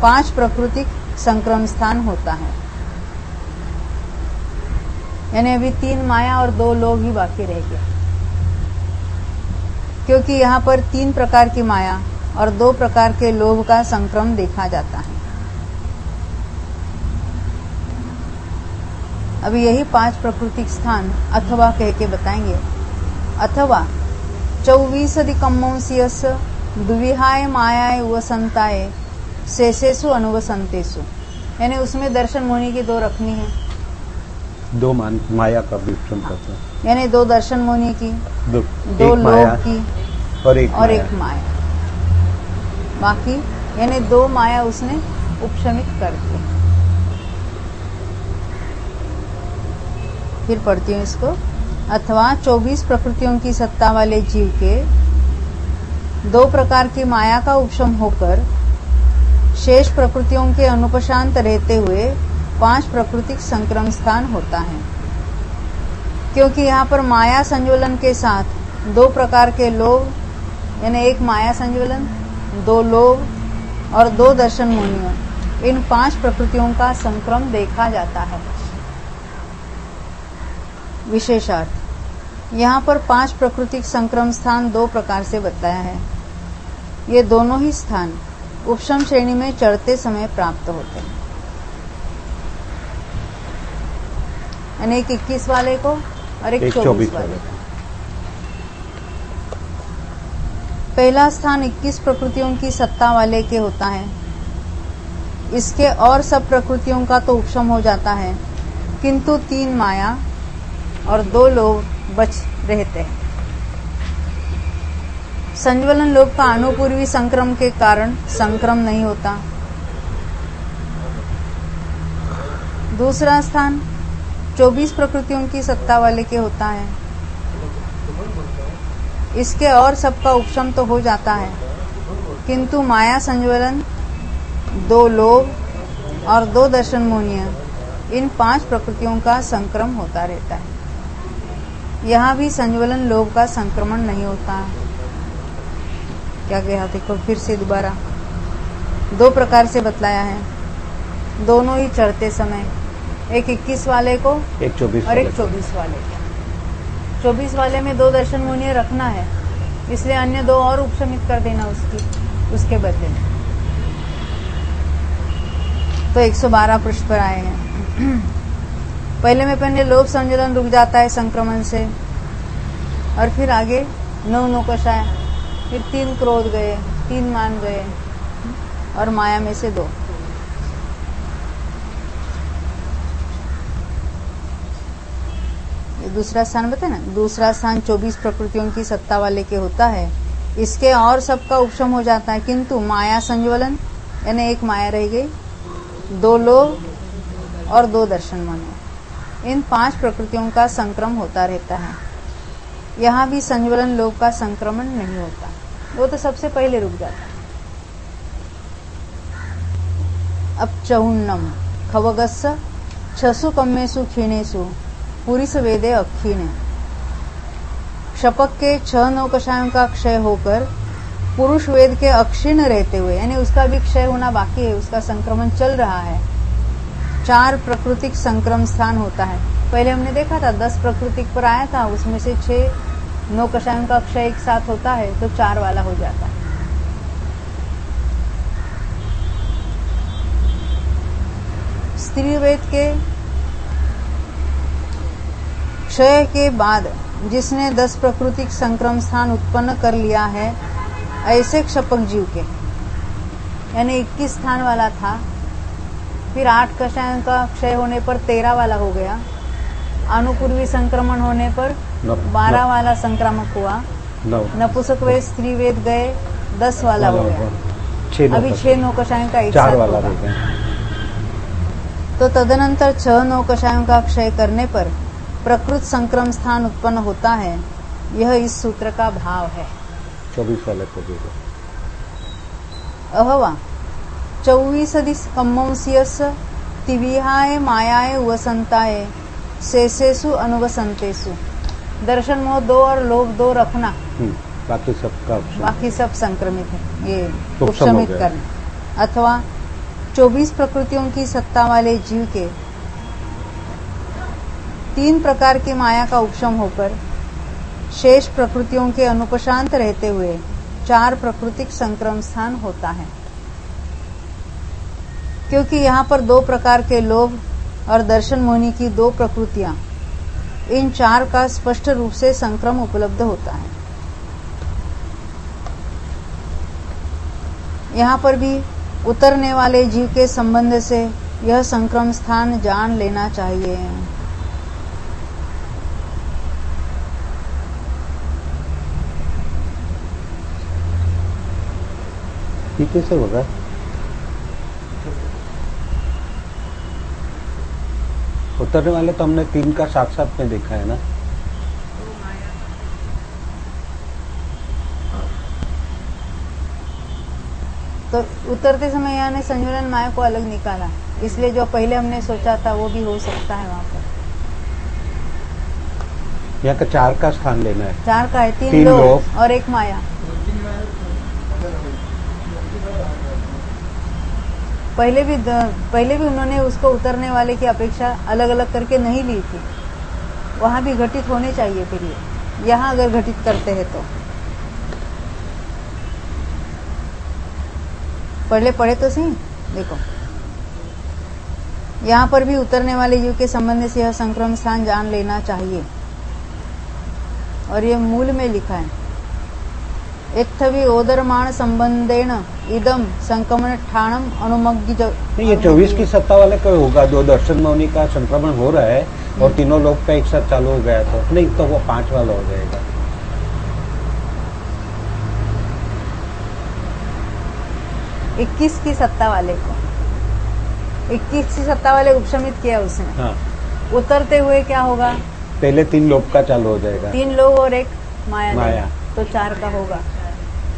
5 प्रकृतिक संक्रम स्थान होता है। यानी अभी 3 माया और 2 लोभ ही बाकी रह गया, क्योंकि यहाँ पर 3 प्रकार की माया और 2 प्रकार के लोभ का संक्रम देखा जाता है। अभी यही 5 प्रकृतिक स्थान अथवा कह के बताएंगे। अथवा 24 कम्मं सियस्स दुविहाय मायाय वसंताय शेषेषु अनुवसंतेषु। यानी उसमें दर्शन मोहिनी की 2 रखनी है, 2 मान माया का भी उपशम करते हैं। यानी 2 दर्शन मोहिनी की, 2 लोभ की और 1 माया। बाकी यानी 2 माया उसने उपशमित कर दी। फिर पढ़ती हूँ इसको। अथवा 24 प्रकृतियों की सत्ता वाले जीव के 2 प्रकार की माया का उपशम होकर शेष प्रकृतियों के अनुपशांत रहते हुए 5 प्रकृतिक संक्रम स्थान होता है। क्योंकि यहाँ पर माया संज्वलन के साथ 2 प्रकार के लोभ, यानी 1 माया संज्वलन, 2 लोभ और 2 दर्शन मोहिनियों, इन 5 प्रकृतियों का संक्रम देखा जाता है। विशेषार्थ, यहाँ पर 5 प्रकृतिक संक्रम स्थान 2 प्रकार से बताया है। ये दोनों ही स्थान उपशम श्रेणी में चढ़ते समय प्राप्त होते हैं। यानी एक 21 वाले को और एक 24 वाले को। पहला स्थान 21 प्रकृतियों की सत्ता वाले के होता है। इसके और सब प्रकृतियों का तो उपशम हो जाता है, किंतु 3 माया और 2 लोभ बच रहते हैं। संज्वलन लोभ का अणुपूर्वी संक्रम के कारण संक्रम नहीं होता। दूसरा स्थान 24 प्रकृतियों की सत्ता वाले के होता है। इसके और सबका उपशम तो हो जाता है, किंतु माया संज्वलन, 2 लोभ और 2 दर्शन मोहनीय, इन 5 प्रकृतियों का संक्रम होता रहता है। यहाँ भी संज्वलन लोभ का संक्रमण नहीं होता। क्या कहा देखो फिर से दोबारा 2 प्रकार से बतलाया है, दोनों ही चढ़ते समय, एक 21 वाले को एक 24 और एक 24 वाले को। 24 वाले में 2 दर्शन मोहनीय रखना है, इसलिए अन्य 2 और उपशमित कर देना उसके बदले में। तो 112 पृष्ठ पर आए हैं। पहले में पहले लोभ संज्वलन रुक जाता है संक्रमण से, और फिर आगे 9 नौकषाय, फिर 3 क्रोध गए, 3 मान गए, और माया में से 2। ये दूसरा स्थान बताए ना, दूसरा स्थान 24 प्रकृतियों की सत्ता वाले के होता है। इसके और सबका उपशम हो जाता है, किंतु माया संज्वलन, यानी 1 माया रह गई, 2 लोभ और 2 दर्शन मोहनीय, इन 5 प्रकृतियों का संक्रम होता रहता है। यहाँ भी संज्वलन लोभ का संक्रमण नहीं होता, वो तो सबसे पहले रुक जाता है। अब 54 खवगस्स छसु कम्मेसु क्षीणेषु पुरिस वेदे अक्षीणे। क्षपक के 6 नौकषायों का क्षय होकर पुरुष वेद के अक्षीण रहते हुए, यानी उसका भी क्षय होना बाकी है, उसका संक्रमण चल रहा है, 4 प्राकृतिक संक्रम स्थान होता है। पहले हमने देखा था 10 प्राकृतिक पर आया था, उसमें से 6 नौकषायों का क्षय एक साथ होता है, तो 4 वाला हो जाता है। स्त्री वेद के क्षय के बाद जिसने 10 प्राकृतिक संक्रम स्थान उत्पन्न कर लिया है, ऐसे क्षपक जीव के, यानी 21 स्थान वाला था, फिर 8 कषायों का क्षय होने पर 13 वाला हो गया, अनुपूर्वी संक्रमण होने पर 12 वाला संक्रामक हुआ, नपुंसक वेद स्त्री वेद गए, 10 वाला हो गया, अभी 6 नौकषायों का एक साथ वाला हो गया। तो तदनंतर 6 नौकषायों का क्षय करने पर प्रकृत संक्रम स्थान उत्पन्न होता है। यह इस सूत्र का भाव है। 24 वाले को भी अहवा 24 कम्मंसीयस तिविहाय मायाय वसंताय शेषेषु अनुवसंतेषु। दर्शन मोह 2 और लोभ 2 रखना, बाकी सब संक्रमित है, ये उपशमित करना। अथवा 24 प्रकृतियों की सत्ता वाले जीव के 3 प्रकार की माया का उपशम होकर शेष प्रकृतियों के अनुपशांत रहते हुए 4 प्राकृतिक संक्रम स्थान होता है। क्योंकि यहाँ पर 2 प्रकार के लोभ और दर्शन मोहिनी की 2 प्रकृतियां, इन 4 का स्पष्ट रूप से संक्रम उपलब्ध होता है। यहाँ पर भी उतरने वाले जीव के संबंध से यह संक्रम स्थान जान लेना चाहिए। कैसे होगा? उतरने वाले तो हमने 3 का साथ साथ में देखा है ना। तो उतरते समय यहाँ ने संज्वलन माया को अलग निकाला, इसलिए जो पहले हमने सोचा था वो भी हो सकता है वहां पर। यहाँ का 4 का स्थान लेना है। 4 का है, 3 लोभ और 1 माया। पहले भी उन्होंने उसको उतरने वाले की अपेक्षा अलग अलग करके नहीं ली थी, वहां भी घटित होने चाहिए। फिर ये यहाँ अगर घटित करते हैं तो पढ़े तो सही देखो, यहाँ पर भी उतरने वाले जीव के संबंध से यह संक्रम स्थान जान लेना चाहिए, और ये मूल में लिखा है। इत्थवि ओदरमाण संबंधेन इदम संक्रमण ठाणम अनुमग्ग। ये 24 की सत्ता वाले को होगा, 2 दर्शन मौनी का संक्रमण हो रहा है और तीनों लोग का एक साथ चालू हो गया तो नहीं, तो वो 5 वाला हो जाएगा। 21 की सत्ता वाले को, 21 की सत्ता वाले उपशमित किया उसने। हाँ, उतरते हुए क्या होगा? पहले 3 लोग का चालू हो जाएगा। 3 लोग और एक माया, माया। तो 4 का होगा।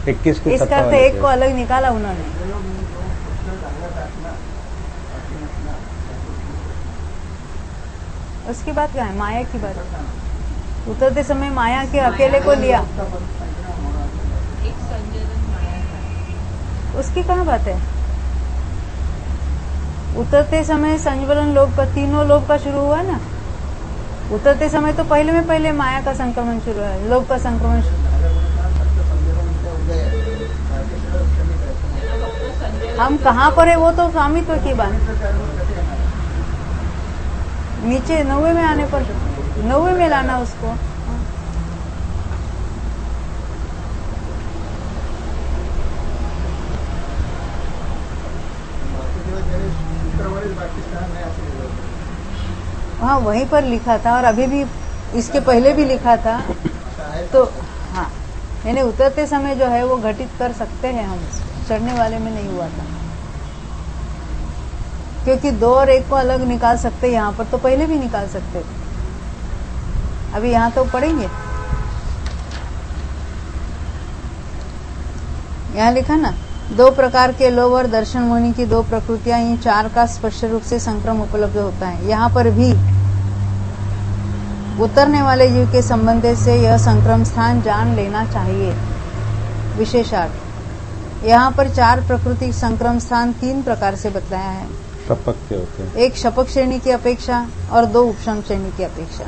21 की इसका सत्ता अर्थ वाले एक को अलग निकाला उन्होंने। उसकी बात क्या है? माया की बात। उतरते समय माया के अकेले को लिया, उसकी कहाँ बात है? उतरते समय संज्वलन लोभ का, तीनों लोभ का शुरू हुआ ना। उतरते समय तो पहले में पहले माया का संक्रमण शुरू है, लोभ का संक्रमण शुरू। हम कहाँ पर है वो तो स्वामित्व की बात। नीचे 90 में आने पर 90 में लाना उसको। हाँ, वहीं पर लिखा था और अभी भी इसके पहले भी लिखा था। तो हाँ, यानी उतरते समय जो है वो घटित कर सकते हैं हम, चढ़ने वाले में नहीं हुआ था, क्योंकि 2 और 1 को अलग निकाल सकते। यहाँ पर तो पहले भी निकाल सकते थे, अभी यहाँ तो पढ़ेंगे। यहाँ लिखा ना, 2 प्रकार के लोभ और दर्शन मुनि की 2 प्रकृतियां, इन 4 का स्पष्ट रूप से संक्रम उपलब्ध होता है। यहाँ पर भी उतरने वाले जीव के संबंध से यह संक्रम स्थान जान लेना चाहिए। विशेषार्थ, यहाँ पर 4 प्रकृति संक्रम स्थान 3 प्रकार से बतलाया है। शपक के होते हैं, एक शपक श्रेणी की अपेक्षा और 2 उपशम श्रेणी की अपेक्षा।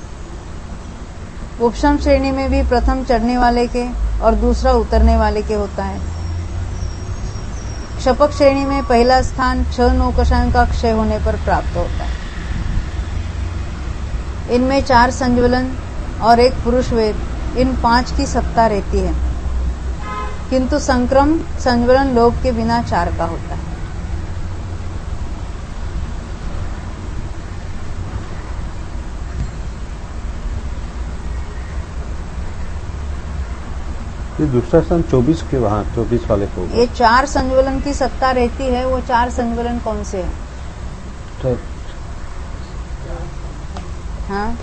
उपशम श्रेणी में भी प्रथम चढ़ने वाले के और दूसरा उतरने वाले के होता है। शपक श्रेणी में पहला स्थान 6 नौकशाओं का क्षय होने पर प्राप्त होता है। इनमें 4 संज्वलन और 1 पुरुष वेद, इन 5 की सत्ता रहती है, किंतु संक्रम संज्वलन लोभ के बिना 4 का होता है। ये दूसरा स्थान 24 के, वहाँ 24 वाले को होगा। ये 4 संज्वलन की सत्ता रहती है। वो 4 संज्वलन कौन से हैं? तो हाँ,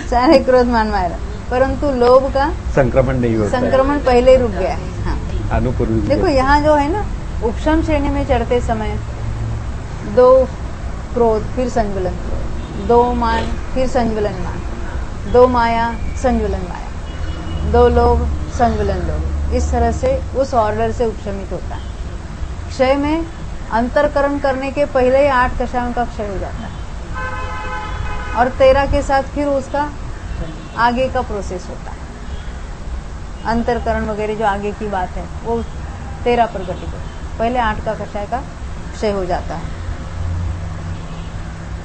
सारे क्रोध मान मारा, परंतु लोभ का संक्रमण नहीं होता, संक्रमण पहले रुक गया है। हाँ, अनुपूर्वी। देखो यहाँ जो है ना, उपशम श्रेणी में चढ़ते समय 2 क्रोध फिर संज्वलन क्रोध, 2 मान फिर संज्वलन मान, 2 माया संज्वलन माया, 2 लोभ संज्वलन लोभ, इस तरह से उस ऑर्डर से उपशमित होता है। क्षय में अंतरकरण करने के पहले ही 8 कषायों का क्षय हो जाता है और 13 के साथ फिर उसका आगे का प्रोसेस होता है। अंतरकरण वगैरह जो आगे की बात है वो 13 पर घटित होता है, पहले 8 का कषाय का क्षय हो जाता है।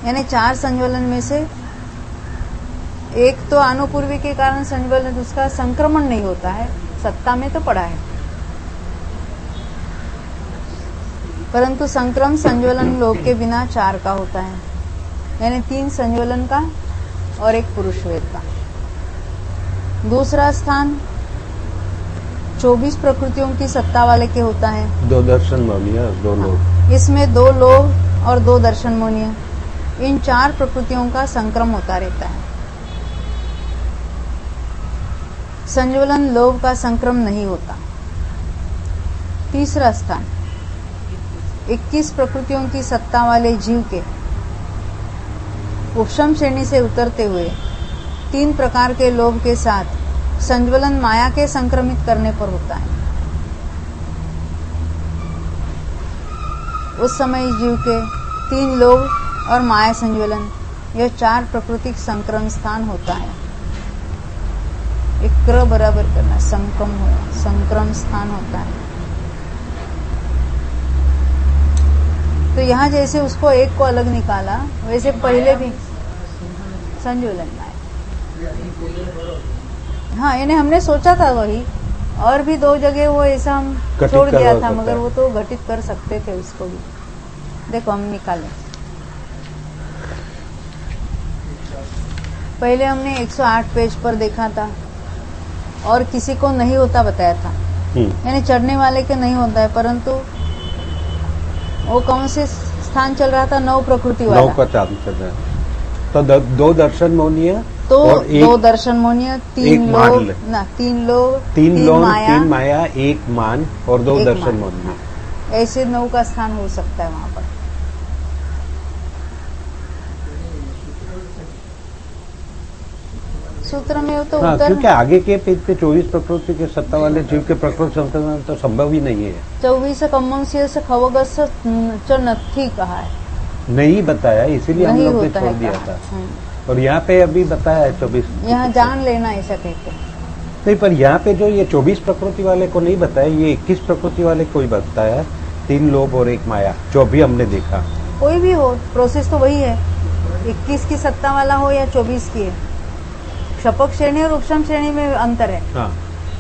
यानी 4 संज्वलन में से एक तो अनुपूर्वी के कारण संज्वलन, उसका संक्रमण नहीं होता है, सत्ता में तो पड़ा है, परंतु संक्रम संज्वलन लोभ के बिना 4 का होता है। यानी 3 संज्वलन का और 1 पुरुष वेद का। दूसरा स्थान 24 प्रकृतियों की सत्ता वाले के होता है। 2 दर्शन मौलिया, 2 लोग। इसमें 2 लोभ और 2 दर्शन मौनिया, इन 4 प्रकृतियों का संक्रम होता रहता है। संज्वलन लोभ का संक्रम नहीं होता। तीसरा स्थान 21 प्रकृतियों की सत्ता वाले जीव के उपशम श्रेणी से उतरते हुए 3 प्रकार के लोभ के साथ संज्वलन माया के संक्रमित करने पर होता है। उस समय जीव के 3 लोभ और माया संज्वलन, यह 4 प्राकृतिक संक्रम स्थान होता है। एक क्र बराबर करना, संक्रम होना, संक्रम स्थान होता है। तो यहाँ जैसे उसको 1 को अलग निकाला, वैसे पहले भी संज्वलन माया, हाँ, यानी हमने सोचा था वही, और भी 2 जगह वो ऐसा हम घटित छोड़ दिया करवा था, सकता मगर है। वो तो घटित कर सकते थे उसको भी। देखो हम निकालें। पहले हमने 108 पेज पर देखा था और किसी को नहीं होता बताया था, यानी चढ़ने वाले के नहीं होता है, परंतु वो कौन से स्थान चल रहा था? 9 प्रकृति 9 वाला। का चांद चल रहा है। तो 2 दर्शन मोनिया तो और 2 दर्शन मोनिया, 3 एक मान लोग ले। ना, 3 लोग, 3 लोन, माया, 3 माया, 1 मान और 2 एक दर्शन मान। मोनिया। ऐसे 9 का स्थान हो सकता है वहां पर। सूत्र में तो हाँ, उत्तर क्योंकि आगे के पेज पे 24 प्रकृति के सत्ता वाले जीव के प्रकृति संतुलन तो संभव ही नहीं है। 24 कम्मंस्य से खवगस च नथी कहा है, नहीं बताया, इसीलिए हम नहीं लोग ने होता छोड़ है दिया कहा। था। और यहाँ पे अभी बताया है 24। यहाँ जान लेना ऐसा कहते हैं। नहीं, पर यहाँ पे जो ये 24 प्रकृति वाले को नहीं बताया, ये 21 प्रकृति वाले को ही बताया। 3 लोभ और 1 माया, जो अभी हमने देखा। कोई भी हो, प्रोसेस तो वही है, 21 की सत्ता वाला हो या 24 की है। क्षपक श्रेणी और उपशम श्रेणी में अंतर है, हाँ,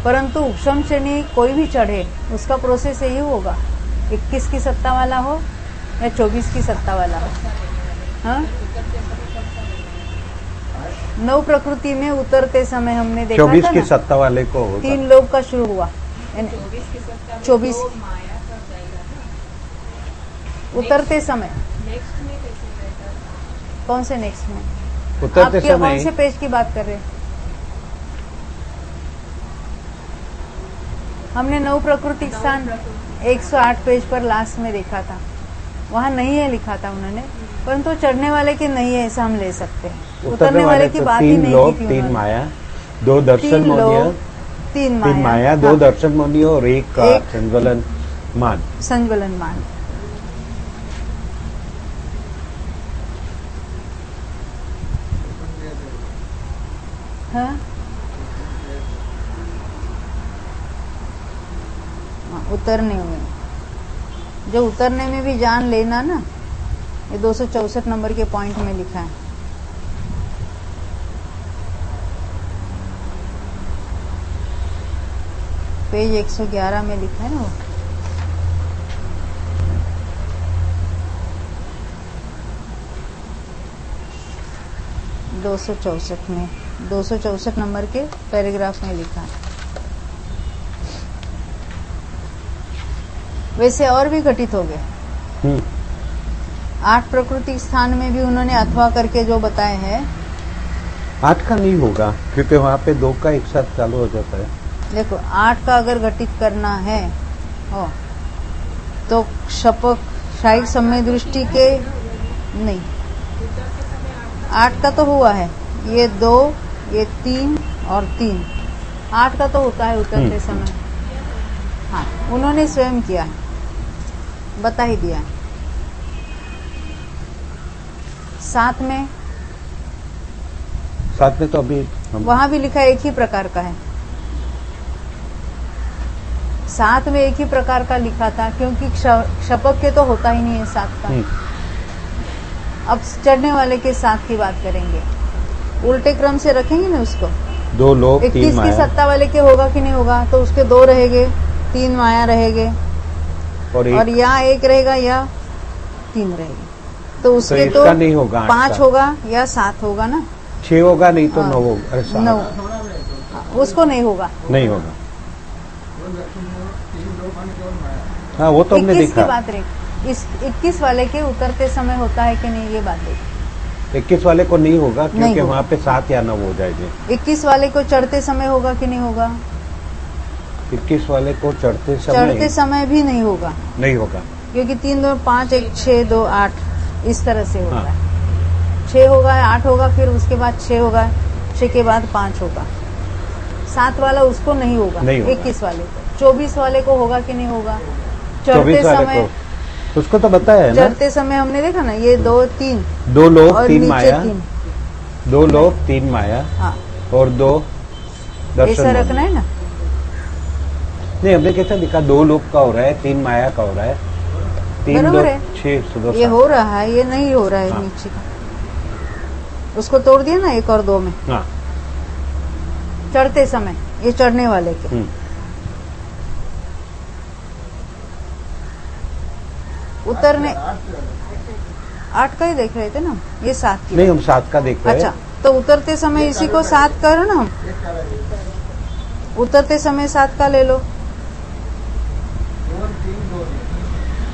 परंतु उपशम श्रेणी कोई भी चढ़े उसका प्रोसेस यही होगा, 21 की सत्ता वाला हो या 24 की सत्ता वाला हो। हाँ? 9 प्रकृति में उतरते समय हमने देखा 24 था की ना, सत्ता वाले को होगा। 3 लोग का शुरू हुआ, 24 उतरते समय। कौन से नेक्स्ट में? उतरते आप कौन से समय पेज की बात कर रहे हैं? हमने 9 प्रकृति स्थान 108 पेज पर लास्ट में देखा था, वहां नहीं है लिखा था उन्होंने, परंतु चढ़ने वाले के नहीं है ऐसा हम ले सकते हैं। उतरने वाले की तो बात ही 3 नहीं लोभ, की थी 3 उन्होंने। माया, 2 दर्शन 3 मोनिया, लोग, 3 3 माया, 2 हाँ, दर्शन मोनिया और 1 का एक संज्वलन मान। संज्वलन मान। हाँ? उतरने में, जो उतरने में भी जान लेना ना, ये 264 नंबर के पॉइंट में लिखा है। पेज 111 में लिखा है ना वो। दो 264 नंबर के पैराग्राफ में लिखा है। वैसे और भी घटित हो गए। 8 प्रकृति स्थान में भी उन्होंने अथवा करके जो बताए हैं। 8 का नहीं होगा, क्योंकि वहाँ पे 2 का एक साथ चालू हो जाता है। देखो 8 का अगर घटित करना है तो शपक शाही समय दृष्टि के नहीं, 8 का तो हुआ है, ये 2, ये 3 और 3, 8 का तो होता है उतरते समय। हाँ, उन्होंने स्वयं किया है, बता ही दिया है। साथ में तो अभी वहां भी लिखा एक ही प्रकार का है, साथ में एक ही प्रकार का लिखा था, क्योंकि शपक के तो होता ही नहीं है 7 का। अब चढ़ने वाले के 7 की बात करेंगे, उल्टे क्रम से रखेंगे ना उसको। 2 लोभ, 3 21 की माया सत्ता वाले के होगा कि नहीं होगा, तो उसके 2 रहेंगे, 3 माया रहेंगे और यहाँ 1 रहेगा या 3 रहेगी, तो उसके तो इसका नहीं होगा, 5 होगा या 7 होगा ना, 6 होगा, नहीं तो 9 होगा। अरे 9 उसको नहीं होगा, नहीं होगा। हाँ, वो तो हमने 21 की देखा। बात रही। इस 21 वाले के उतरते समय होता है कि नहीं, ये बात देखी। 21 वाले को नहीं होगा, नहीं क्योंकि होगा। वहाँ पे 7 या 9 हो जाएंगे। 21 वाले को चढ़ते समय होगा कि नहीं होगा? 21 वाले को चढ़ते चढ़ते समय भी नहीं होगा, नहीं होगा। क्योंकि 3 2 5 1 6 2 8 इस तरह से होगा। हाँ। 6 होगा, 8 होगा, फिर उसके बाद 6 होगा, 6 के बाद 5 होगा। 7 वाला उसको नहीं होगा, नहीं होगा। 21 वाले को। 24 वाले को होगा कि नहीं होगा? 24 चढ़ते वाले समय, को उसको तो बताया है ना, चढ़ते समय हमने देखा ना, ये 2 3 2 लोभ, और 3 नीचे माया, 3। 2 लोभ, 3 माया हाँ, और 2 दर्शन ऐसा मोनिया। रखना है ना। नहीं, हमने कैसा दिखा, 2 लोभ का हो रहा है, 3 माया का हो रहा है, 3 बराबर 2 है। 6 ये हो रहा है, ये नहीं हो रहा है हाँ। नीचे का। उसको तोड़ दिया ना 1 और 2 में, हाँ, चढ़ते समय, ये चढ़ने वाले के। उतरने 8 का ही देख रहे थे ना, ये 7 की। नहीं, हम 7 का देख रहे हैं। अच्छा, तो उतरते समय इसी को 7 करो ना, उतरते समय 7 का ले लो।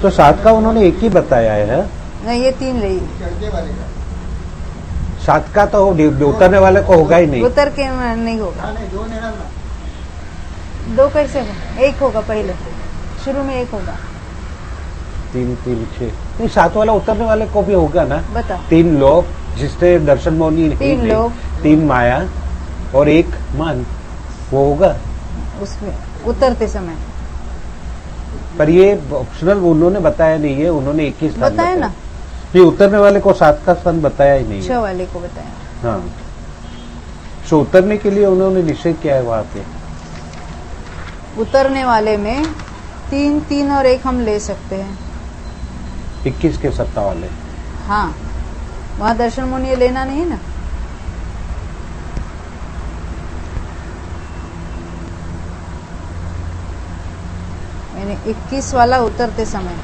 तो 7 का उन्होंने एक ही बताया है। नहीं, ये 3 रही। 7 का तो उतरने वाले को होगा ही नहीं। उतर के नहीं होगा। 2 कैसे होगा? 1 होगा, पहले शुरू में 1 होगा। 3 3 6 नहीं, 7 वाला उतरने वाले को भी होगा ना। बता। 3 लोग जिससे दर्शन मौनी 3 लोग, 3 माया और 1 मान, वो होगा उसमें उतरते समय। पर ये ऑप्शनल उन्होंने बताया नहीं है, उन्होंने एक ही स्थान बताया ना, ये उतरने वाले को 7 का स्थान बताया ही नहीं 6 है। वाले को बताया। हाँ, सो उतरने के लिए उन्होंने निश्चय किया है वहां पे। उतरने वाले में 3 3 और 1 हम ले सकते हैं। 21 के सत्ता वाले। हाँ, वहां दर्शन मुनि ये लेना नहीं ना। यानी 21 वाला उतरते समय।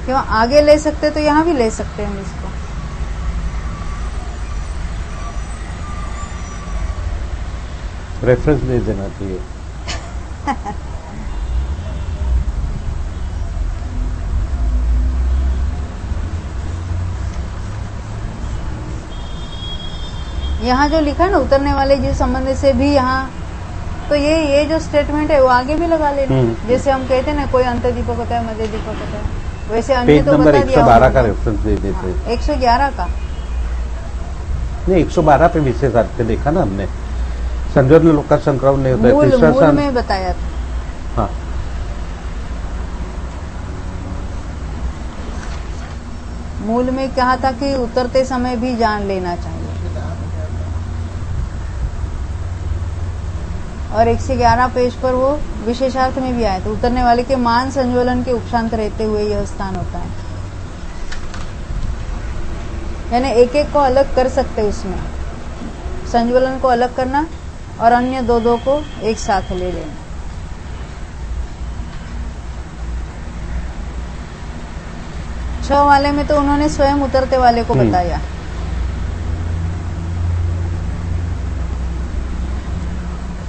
क्यों आगे ले सकते, तो यहां भी ले सकते हैं हम इसको। रेफरेंस दे देना चाहिए। यहाँ जो लिखा है ना, उतरने वाले जिस संबंध से भी, यहाँ तो ये जो स्टेटमेंट है वो आगे भी लगा लेना। जैसे हम कहते हैं ना, कोई अंत दीपक होता है, मध्य दीपक होता है, वैसे अन्य पेज तो नंबर बता दिया 112 का रेफरेंस दे देते। 111 का नहीं, 112 पे विशेष अर्थ पे देखा ना हमने। संजोग लोक का संक्रमण नहीं होता है। मूल में बताया था। हाँ, मूल में कहा था कि उतरते समय भी जान लेना चाहिए। और 111 पेज पर वो विशेषार्थ में भी आया था। उतरने वाले के मान संज्वलन के उपशांत रहते हुए यह स्थान होता है। यानी एक एक को अलग कर सकते, उसमें संज्वलन को अलग करना और अन्य दो दो को एक साथ ले लेना। छह वाले में तो उन्होंने स्वयं उतरते वाले को बताया।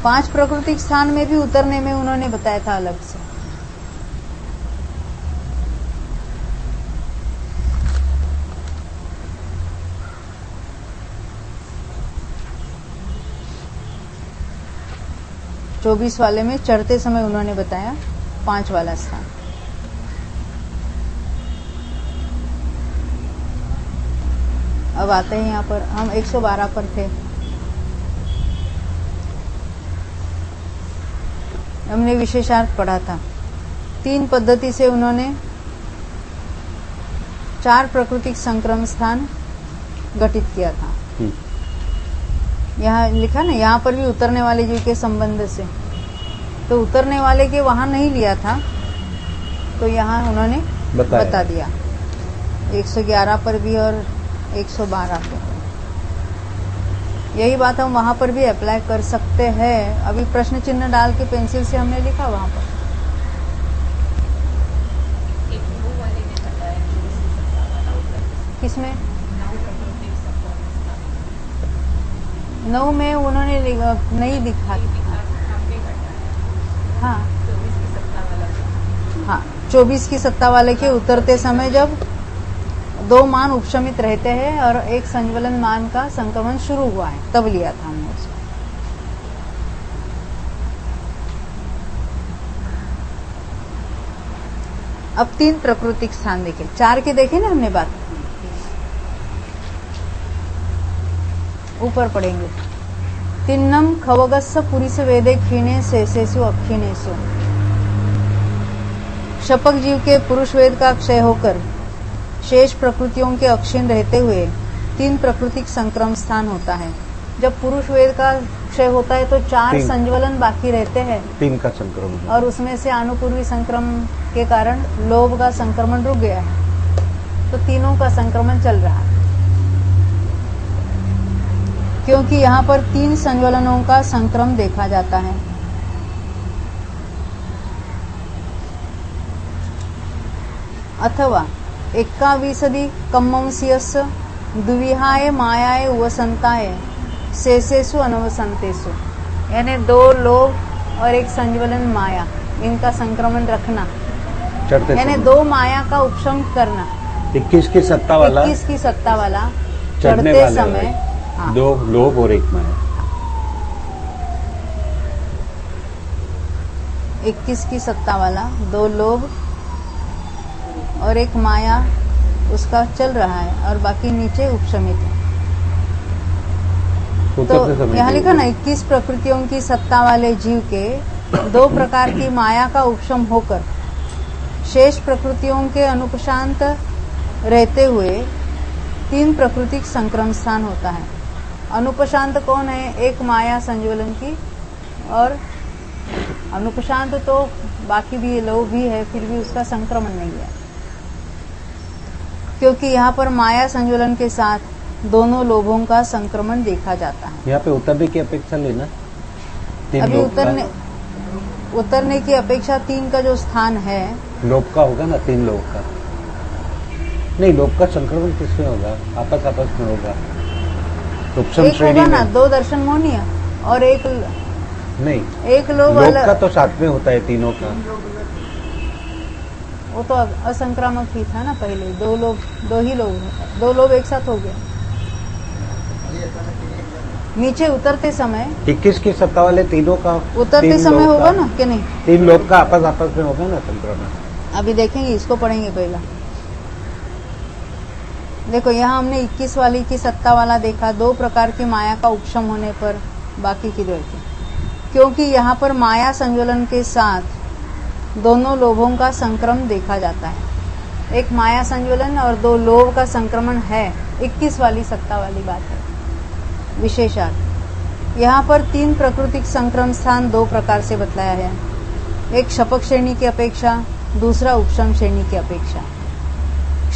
पांच प्राकृतिक स्थान में भी उतरने में उन्होंने बताया था अलग से। चौबीस वाले में चढ़ते समय उन्होंने बताया 5 वाला स्थान। अब आते हैं यहाँ पर, हम 112 पर थे। हमने विशेषार्थ पढ़ा था। 3 पद्धति से उन्होंने 4 प्राकृतिक संक्रम स्थान गठित किया था। यहाँ लिखा ना, यहाँ पर भी उतरने वाले जी के संबंध से, तो उतरने वाले के वहां नहीं लिया था, तो यहाँ उन्होंने बता दिया। 111 पर भी और 112 पर। यही बात हम वहां पर भी अप्लाई कर सकते हैं। अभी प्रश्न चिन्ह डाल के पेंसिल से हमने लिखा वहां पर। किसमें? 9 में उन्होंने नहीं लिखा। हाँ हाँ, 24 की सत्ता वाले के उतरते समय जब 2 मान उपशमित रहते हैं और एक संज्वलन मान का संक्रमण शुरू हुआ है, तब लिया था हमने उसको। अब 3 प्राकृतिक स्थान देखे, 4 के देखे ना हमने बात। ऊपर पढ़ेंगे। तिन्नम खवगस्स पुरिस वेदे क्षीणे शेषेषु अक्षीणेषु। शपक जीव के पुरुष वेद का क्षय होकर शेष प्रकृतियों के अक्षीण रहते हुए 3 प्राकृतिक संक्रम स्थान होता है। जब पुरुष वेद का क्षय होता है तो 4 संज्वलन बाकी रहते हैं। 3 का संक्रमण, और उसमें से अनुपूर्वी संक्रमण के कारण लोभ का संक्रमण रुक गया है। तो तीनों का संक्रमण चल रहा है, क्योंकि यहाँ पर 3 संज्वलनों का संक्रम देखा जाता है। अथवा 21 कम्मंस्यस्य द्विहाय मायाय वसंताय शेषेषु अनवसंतेषु, यानी 2 लोभ और 1 संज्वलन माया, इनका संक्रमण रखना, चढ़ते यानी समय 2 माया का उपशम करना। 21 की सत्ता वाला 21 की सत्ता वाला चढ़ने चढ़ते वाले समय, हाँ, 2 लोभ और 1 माया। 21 की सत्ता वाला 2 लोभ और 1 माया उसका चल रहा है, और बाकी नीचे उपशमित है। उतरते समय तो यहाँ लिखा ना, 21 प्रकृतियों की सत्ता वाले जीव के 2 प्रकार की माया का उपशम होकर शेष प्रकृतियों के अनुपशांत रहते हुए 3 प्राकृतिक संक्रम स्थान होता है। अनुपशांत कौन है? 1 माया संज्वलन की, और अनुपशांत तो बाकी भी लोग भी है, फिर भी उसका संक्रमण नहीं है, क्योंकि यहाँ पर माया संज्वलन के साथ दोनों लोभों का संक्रमण देखा जाता है। यहाँ पे उतरने की अपेक्षा लेना, 3 अभी लोभ का, उतरने की अपेक्षा 3 का जो स्थान है, लोभ का होगा ना, 3 लोभ का नहीं, लोभ का संक्रमण किसमें होगा? आपस में होगा, उपशम एक श्रेणी होगा ना, में 2 दर्शन मोहनीय और एक नहीं, लोभ लोभ अलग, का तो साथ में होता है, तीनों का। वो तो असंक्रामक ही था ना पहले। 2 लोग, 2 ही लोग, 2 लोग एक साथ हो गए। नीचे उतरते समय 21 की सत्ता वाले तीनों का उतरते 3 समय लोभ होगा का, ना कि नहीं? 3 लोभ का आपस में होगा ना संक्रमण। अभी देखेंगे, इसको पढ़ेंगे पहला। देखो यहाँ हमने 21 वाली की सत्ता वाला देखा, 2 प्रकार की माया का उपशम होने पर बाकी की देखें, क्योंकि यहाँ पर माया संज्वलन के साथ दोनों लोभों का संक्रमण देखा जाता है। 1 माया संज्वलन और 2 लोभ का संक्रमण है, 21 वाली सत्ता वाली बात है। विशेषार्थ यहाँ पर 3 प्राकृतिक संक्रमण स्थान 2 प्रकार से बतलाया है, एक शपक श्रेणी की अपेक्षा, दूसरा उपशम श्रेणी की अपेक्षा।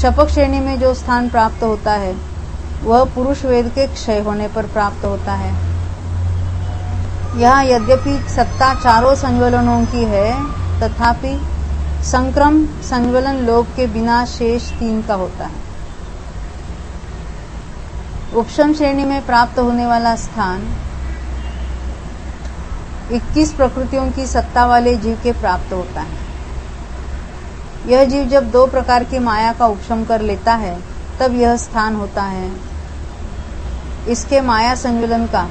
शपक श्रेणी में जो स्थान प्राप्त होता है वह पुरुष वेद के क्षय होने पर प्राप्त होता है। यहाँ यद्यपि सत्ता 4 संज्वलनों की है, तथापि संक्रम संज्वलन लोभ के बिना शेष 3 का होता है। उपशम श्रेणी में प्राप्त होने वाला स्थान 21 प्रकृतियों की सत्ता वाले जीव के प्राप्त होता है। यह जीव जब 2 प्रकार की माया का उपशम कर लेता है, तब यह स्थान होता है। इसके माया संज्वलन का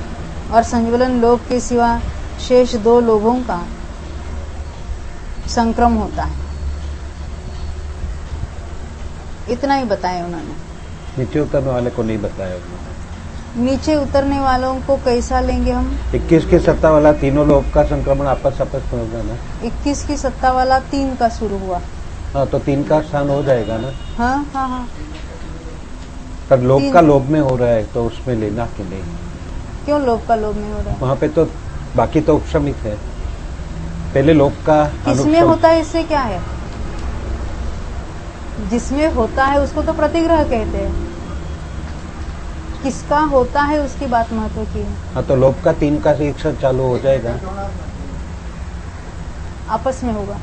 और संज्वलन लोभ के सिवा शेष 2 लोभों का संक्रम होता है। इतना ही बताया उन्होंने। नीचे उतरने वाले को नहीं बताया उन्होंने। नीचे उतरने वालों को कैसा लेंगे हम? 21 की सत्ता वाला तीनों लोभ का संक्रमण आपस में होगा ना। 21 की सत्ता वाला 3 का शुरू हुआ। हाँ, तो 3 का स्थान हो जाएगा ना। हाँ हाँ हाँ, पर लोभ 3 का लोभ में हो रहा है, तो उसमें लेना कि नहीं? क्यों लोभ का लोभ में हो रहा है? वहाँ पे तो बाकी तो उपशमित है, पहले लोभ का किसमें अनुपशम। होता है, इससे क्या है? जिसमें होता है उसको तो प्रतिग्रह कहते हैं। किसका होता है उसकी बात महत्व की है। हाँ, तो लोभ का 3 का शिक्षण चालू हो जाएगा, आपस में होगा।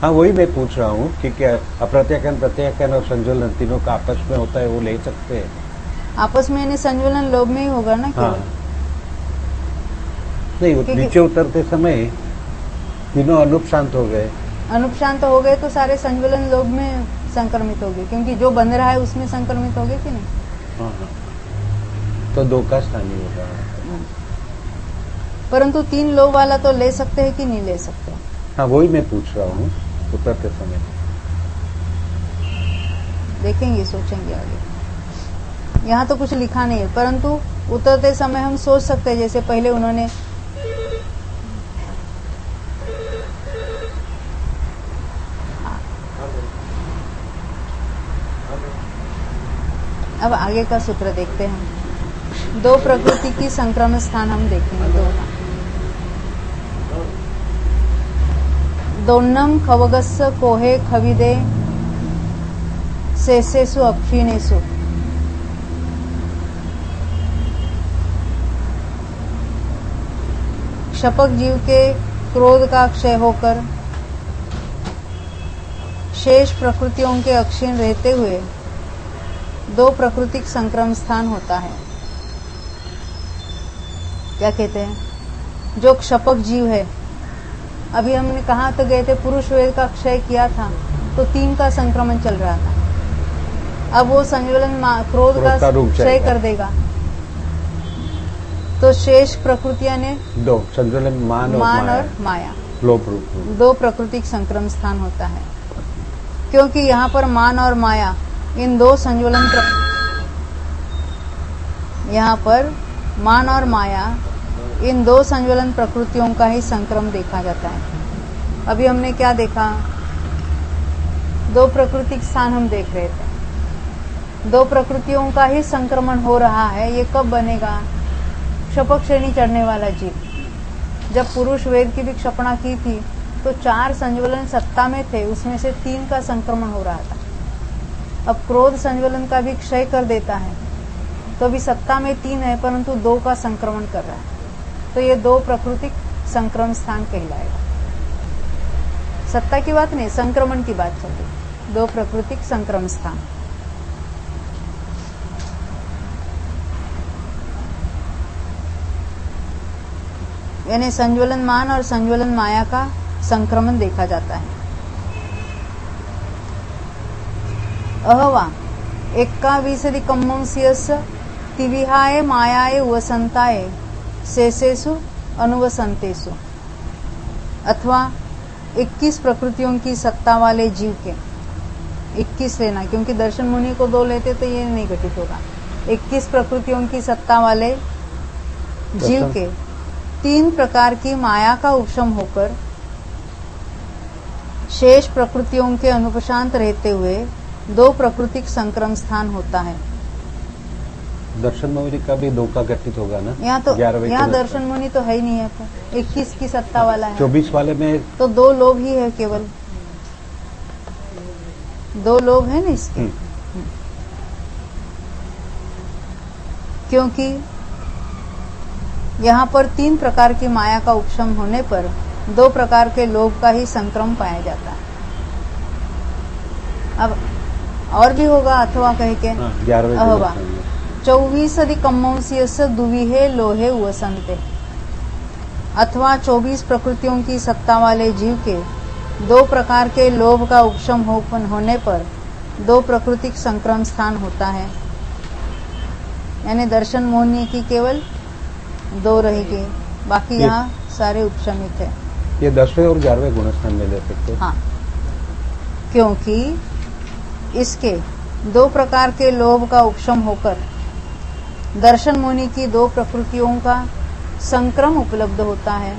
हाँ वही मैं पूछ रहा हूँ कि क्या अप्रत्याख्यान, प्रत्याख्यान और संज्वलन तीनों का आपस में होता है, वो ले सकते हैं? आपस में यानी संज्वलन लोभ में ही होगा ना हाँ, केवल। नहीं क्योंकि- नीचे उतरते समय तीनों अनुपशांत हो गए। अनुपशांत हो गए तो सारे संज्वलन लोभ में संक्रमित हो गए, क्योंकि जो बन रहा है उसमें संक्रमित हो गए कि नहीं? हाँ हाँ, तो 2 का स्थान ही होगा। परंतु 3 लोभ वाला तो ले सकते हैं कि नहीं ले सकते? हाँ वही मैं पूछ रहा हूँ, उतरते समय देखेंगे, सोचेंगे आगे। यहाँ तो कुछ लिखा नहीं है, परंतु उतरते समय हम सोच सकते हैं, जैसे पहले उन्होंने अब आगे का सूत्र देखते हैं। 2 प्रकृति की संक्रमण स्थान हम देखेंगे। 2 दोन्नम खवगस्स कोहे खविदे शेषेषु अक्षीणेषु क्षपक जीव के क्रोध का क्षय होकर शेष प्रकृतियों के अक्षीण रहते हुए दो प्राकृतिक संक्रम स्थान होता है। क्या कहते हैं? जो क्षपक जीव है, अभी हमने कहाँ तक गए थे? पुरुष वेद का क्षय किया था तो 3 का संक्रमण चल रहा था। अब वो संज्वलन क्रोध का क्षय कर देगा तो शेष प्रकृतियां ने दो संज्वलन मान और माया लोभ रूप दो प्राकृतिक संक्रम स्थान होता है। क्योंकि यहाँ पर मान और माया इन दो संज्वलन यहाँ पर मान और माया इन दो संज्वलन प्रकृतियों का ही संक्रम देखा जाता है। अभी हमने क्या देखा? दो प्राकृतिक स्थान हम देख रहे थे। दो प्रकृतियों का ही संक्रमण हो रहा है। ये कब बनेगा? क्षपक श्रेणी चढ़ने वाला जीव। जब पुरुष वेद की भी क्षपणा की थी तो 4 संज्वलन सत्ता में थे, उसमें से 3 का संक्रमण हो रहा था। अब क्रोध संज्वलन का भी क्षय कर देता है तो अभी सत्ता में 3 है परंतु 2 का संक्रमण कर रहा है, तो ये 2 प्राकृतिक संक्रमण स्थान कहलाएगा। सत्ता की बात नहीं, संक्रमण की बात चल रही। 2 प्राकृतिक संक्रमण स्थान। यानी संज्वलन मान और संज्वलन माया का संक्रमण देखा जाता है। अहवा 21 कम्मंस्यस्य तिविहाय मायाय वसंताय शेषेषु अनुवसंतेषु, अथवा 21 प्रकृतियों की सत्ता वाले जीव के 21 लेना, क्योंकि दर्शन मुनि को 2 लेते तो ये नहीं घटित होगा। 21 प्रकृतियों की सत्ता वाले जीव के 3 प्रकार की माया का उपशम होकर शेष प्रकृतियों के अनुपशांत रहते हुए 2 प्राकृतिक संक्रम स्थान होता है। दर्शन मुनि का भी 2 का घटित होगा ना? यहाँ दर्शन मुनि तो है ही नहीं है, तो 21 की सत्ता वाला है। 24 वाले में तो 2 लोग ही है, केवल 2 लोग है ना इसके। क्योंकि यहाँ पर 3 प्रकार की माया का उपशम होने पर 2 प्रकार के लोभ का ही संक्रम पाया जाता है। अब और भी होगा अथवा कह के अहवा 24 कम्मंस्यस्य दुविहे लोहे वसंते, अथवा 24 प्रकृतियों की सत्ता वाले जीव के 2 प्रकार के लोभ का उपशम होने पर 2 प्राकृतिक संक्रम स्थान होता है। यानी दर्शन मोहनी की केवल 2 रहेगी, बाकी यहाँ सारे उपशमित है। ये 10वें और 11वें गुणस्थान में ले सकते हैं। हाँ, क्योंकि इसके 2 प्रकार के लोभ का उपशम होकर दर्शन मुनि की 2 प्रकृतियों का संक्रम उपलब्ध होता है।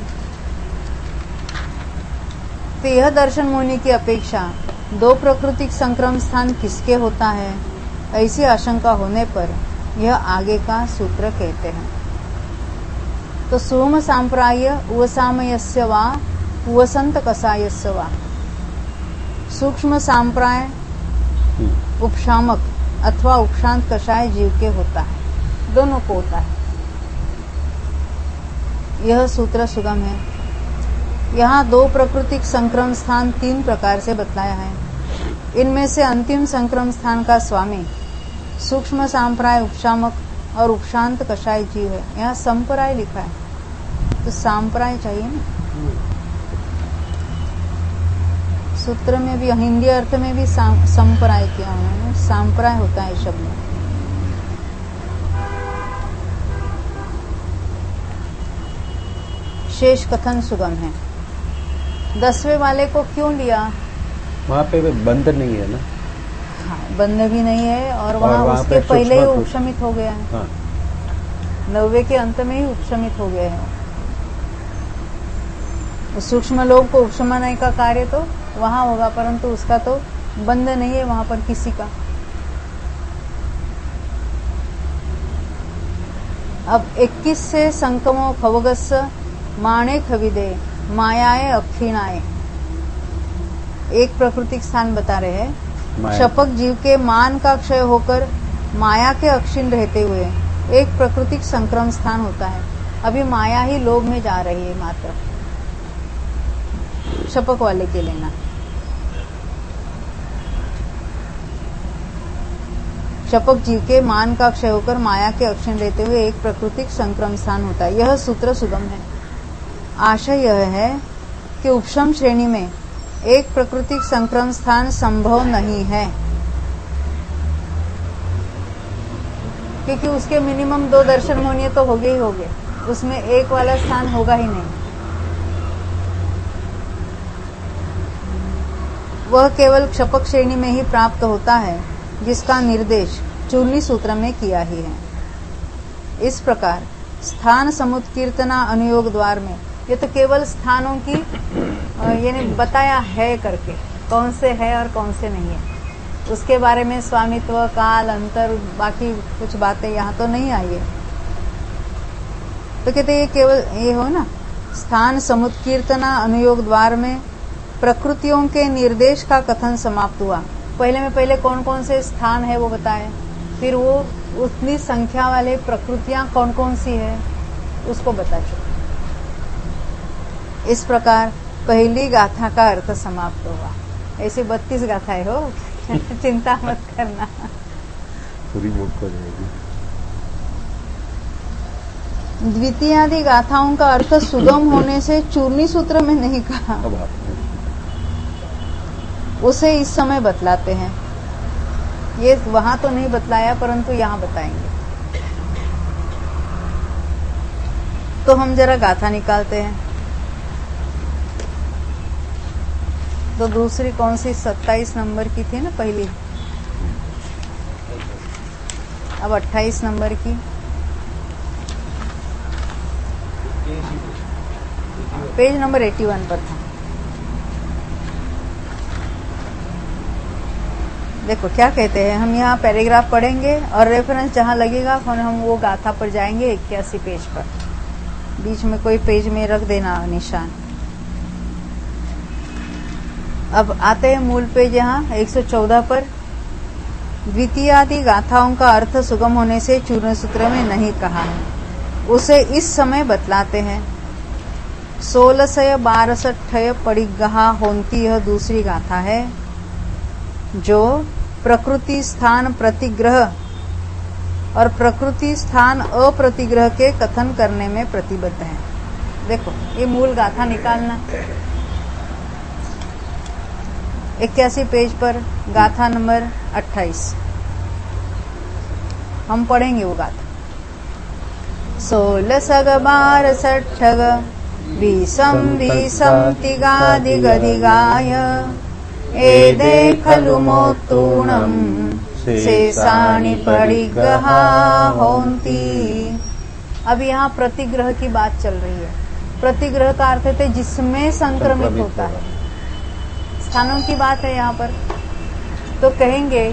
तो यह दर्शन मुनि की अपेक्षा 2 प्राकृतिक संक्रम स्थान किसके होता है, ऐसी आशंका होने पर यह आगे का सूत्र कहते हैं। तो सोम सांप्राय उवसामयस्य वा उवसंत कसायस्य वा, सूक्ष्म सांप्राय उपशामक अथवा उपशांत कषाय जीव के होता है, दोनों को होता है। यह सूत्र सुगम है। यहाँ 2 प्राकृतिक संक्रम स्थान 3 प्रकार से बतलाया है। इनमें से अंतिम संक्रम स्थान का स्वामी सूक्ष्म सांप्राय उपशामक और उपशांत कषाय जीव है। यहाँ संप्राय लिखा है तो सांप्राय चाहिए ना। सूत्र में भी हिंदी अर्थ में भी संप्राय किया उन्होंने, सांप्राय होता है शब्द। शेष कथन सुगम है। 10वें वाले को क्यों लिया? वहाँ पे बंद नहीं है ना। हाँ, बंद भी नहीं है और वहाँ उसके पहले ही उपशमित हो गया है। हाँ। 90 के अंत में ही उपशमित हो गया है। सूक्ष्म लोग को उपशमन का कार्य तो वहां होगा, परंतु उसका तो बंद नहीं है वहां पर किसी का। अब 21 से संकमो खवगस्स माणे खविदे मायाए अक्षीणाए, एक प्राकृतिक स्थान बता रहे हैं माया। शपक जीव के मान का क्षय होकर माया के अक्षीण रहते हुए एक प्राकृतिक संक्रम स्थान होता है। अभी माया ही लोभ में जा रही है मात्र, शपक वाले के लेना। शपक जीव के मान का क्षय होकर माया के अक्षीण रहते हुए एक प्राकृतिक संक्रम स्थान होता है। यह सूत्र सुगम है। आशय यह है कि उपशम श्रेणी में एक प्राकृतिक संक्रम स्थान संभव नहीं है, क्योंकि उसके मिनिमम 2 दर्शन होने तो होगे ही होगे, उसमें एक वाला स्थान होगा ही नहीं। वह केवल क्षपक श्रेणी में ही प्राप्त होता है, जिसका निर्देश चूर्णी सूत्र में किया ही है। इस प्रकार स्थान समुत्कीर्तना अनुयोग द्वार में, ये तो केवल स्थानों की यानी बताया है करके, कौन से है और कौन से नहीं है, उसके बारे में स्वामित्व, काल, अंतर, बाकी कुछ बातें यहाँ तो नहीं आई है। तो कहते ये केवल ये हो ना, स्थान समुत्कीर्तना अनुयोग द्वार में प्रकृतियों के निर्देश का कथन समाप्त हुआ। पहले कौन कौन से स्थान है वो बताए, फिर वो उतनी संख्या वाले प्रकृतियां कौन कौन सी है उसको बता चुके। इस प्रकार पहली गाथा का अर्थ समाप्त हुआ। ऐसे 32 गाथाएं हो चिंता मत करना, पूरी बुक हो जाएगी। द्वितीयादि गाथाओं का अर्थ सुगम होने से चूर्णी सूत्र में नहीं कहा, अब आपने उसे इस समय बतलाते हैं। ये वहां तो नहीं बतलाया, परंतु यहाँ बताएंगे। तो हम जरा गाथा निकालते हैं। तो दूसरी कौन सी 27 नंबर की थी ना पहली, अब 28 नंबर की। पेज नंबर 81 पर था। देखो क्या कहते हैं, हम यहाँ पैराग्राफ पढ़ेंगे और रेफरेंस जहाँ लगेगा फिर हम वो गाथा पर जाएंगे 81 पेज पर। बीच में कोई पेज में रख देना निशान। अब आते हैं मूल पेज यहाँ 114 पर। द्वितीयादि गाथाओं का अर्थ सुगम होने से चूर्ण सूत्र में नहीं कहा है, उसे इस समय बतलाते हैं। 1662 पड़िगहा होंती यह दूसरी गाथा है, जो प्रकृति स्थान प्रतिग्रह और प्रकृति स्थान अप्रतिग्रह के कथन करने में प्रतिबद्ध है। देखो ये मूल गाथा निकालना। 81 पेज पर गाथा नंबर 28 हम पढ़ेंगे वो गाथा। 16 बीसम तिगादिगदिगाय एदे खलु मोत्तूणं शेषाणि पड़िगहा होंती। अब यहाँ प्रतिग्रह की बात चल रही है। प्रतिग्रह का अर्थ है जिसमें संक्रमित होता है, स्थानों की बात है यहाँ पर। तो कहेंगे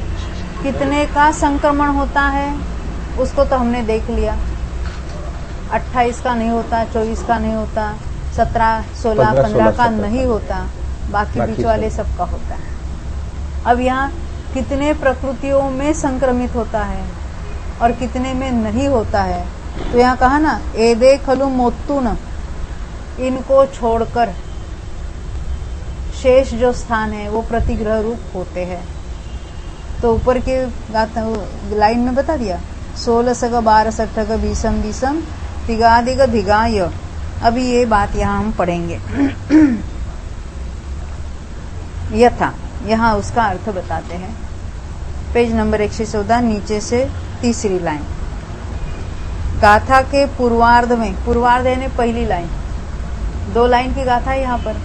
कितने का संक्रमण होता है, उसको तो हमने देख लिया। 28 का नहीं होता, 24 का नहीं होता, 17, 16, 15 का नहीं होता, बाकी बीच वाले सबका होता है। अब यहाँ कितने प्रकृतियों में संक्रमित होता है और कितने में नहीं होता है। तो यहाँ कहा ना एदे खलु मोत्तुन, इनको छोड़कर शेष जो स्थान है वो प्रतिग्रह रूप होते हैं। तो ऊपर के लाइन में बता दिया 16 12 बीसम तिगादिग धिगाय। अभी ये बात यहाँ हम पढ़ेंगे। यथा यहाँ उसका अर्थ बताते हैं। पेज नंबर 114 नीचे से तीसरी लाइन। गाथा के पूर्वार्ध में, पूर्वार्ध यानी पहली लाइन, 2 लाइन की गाथा है यहाँ पर।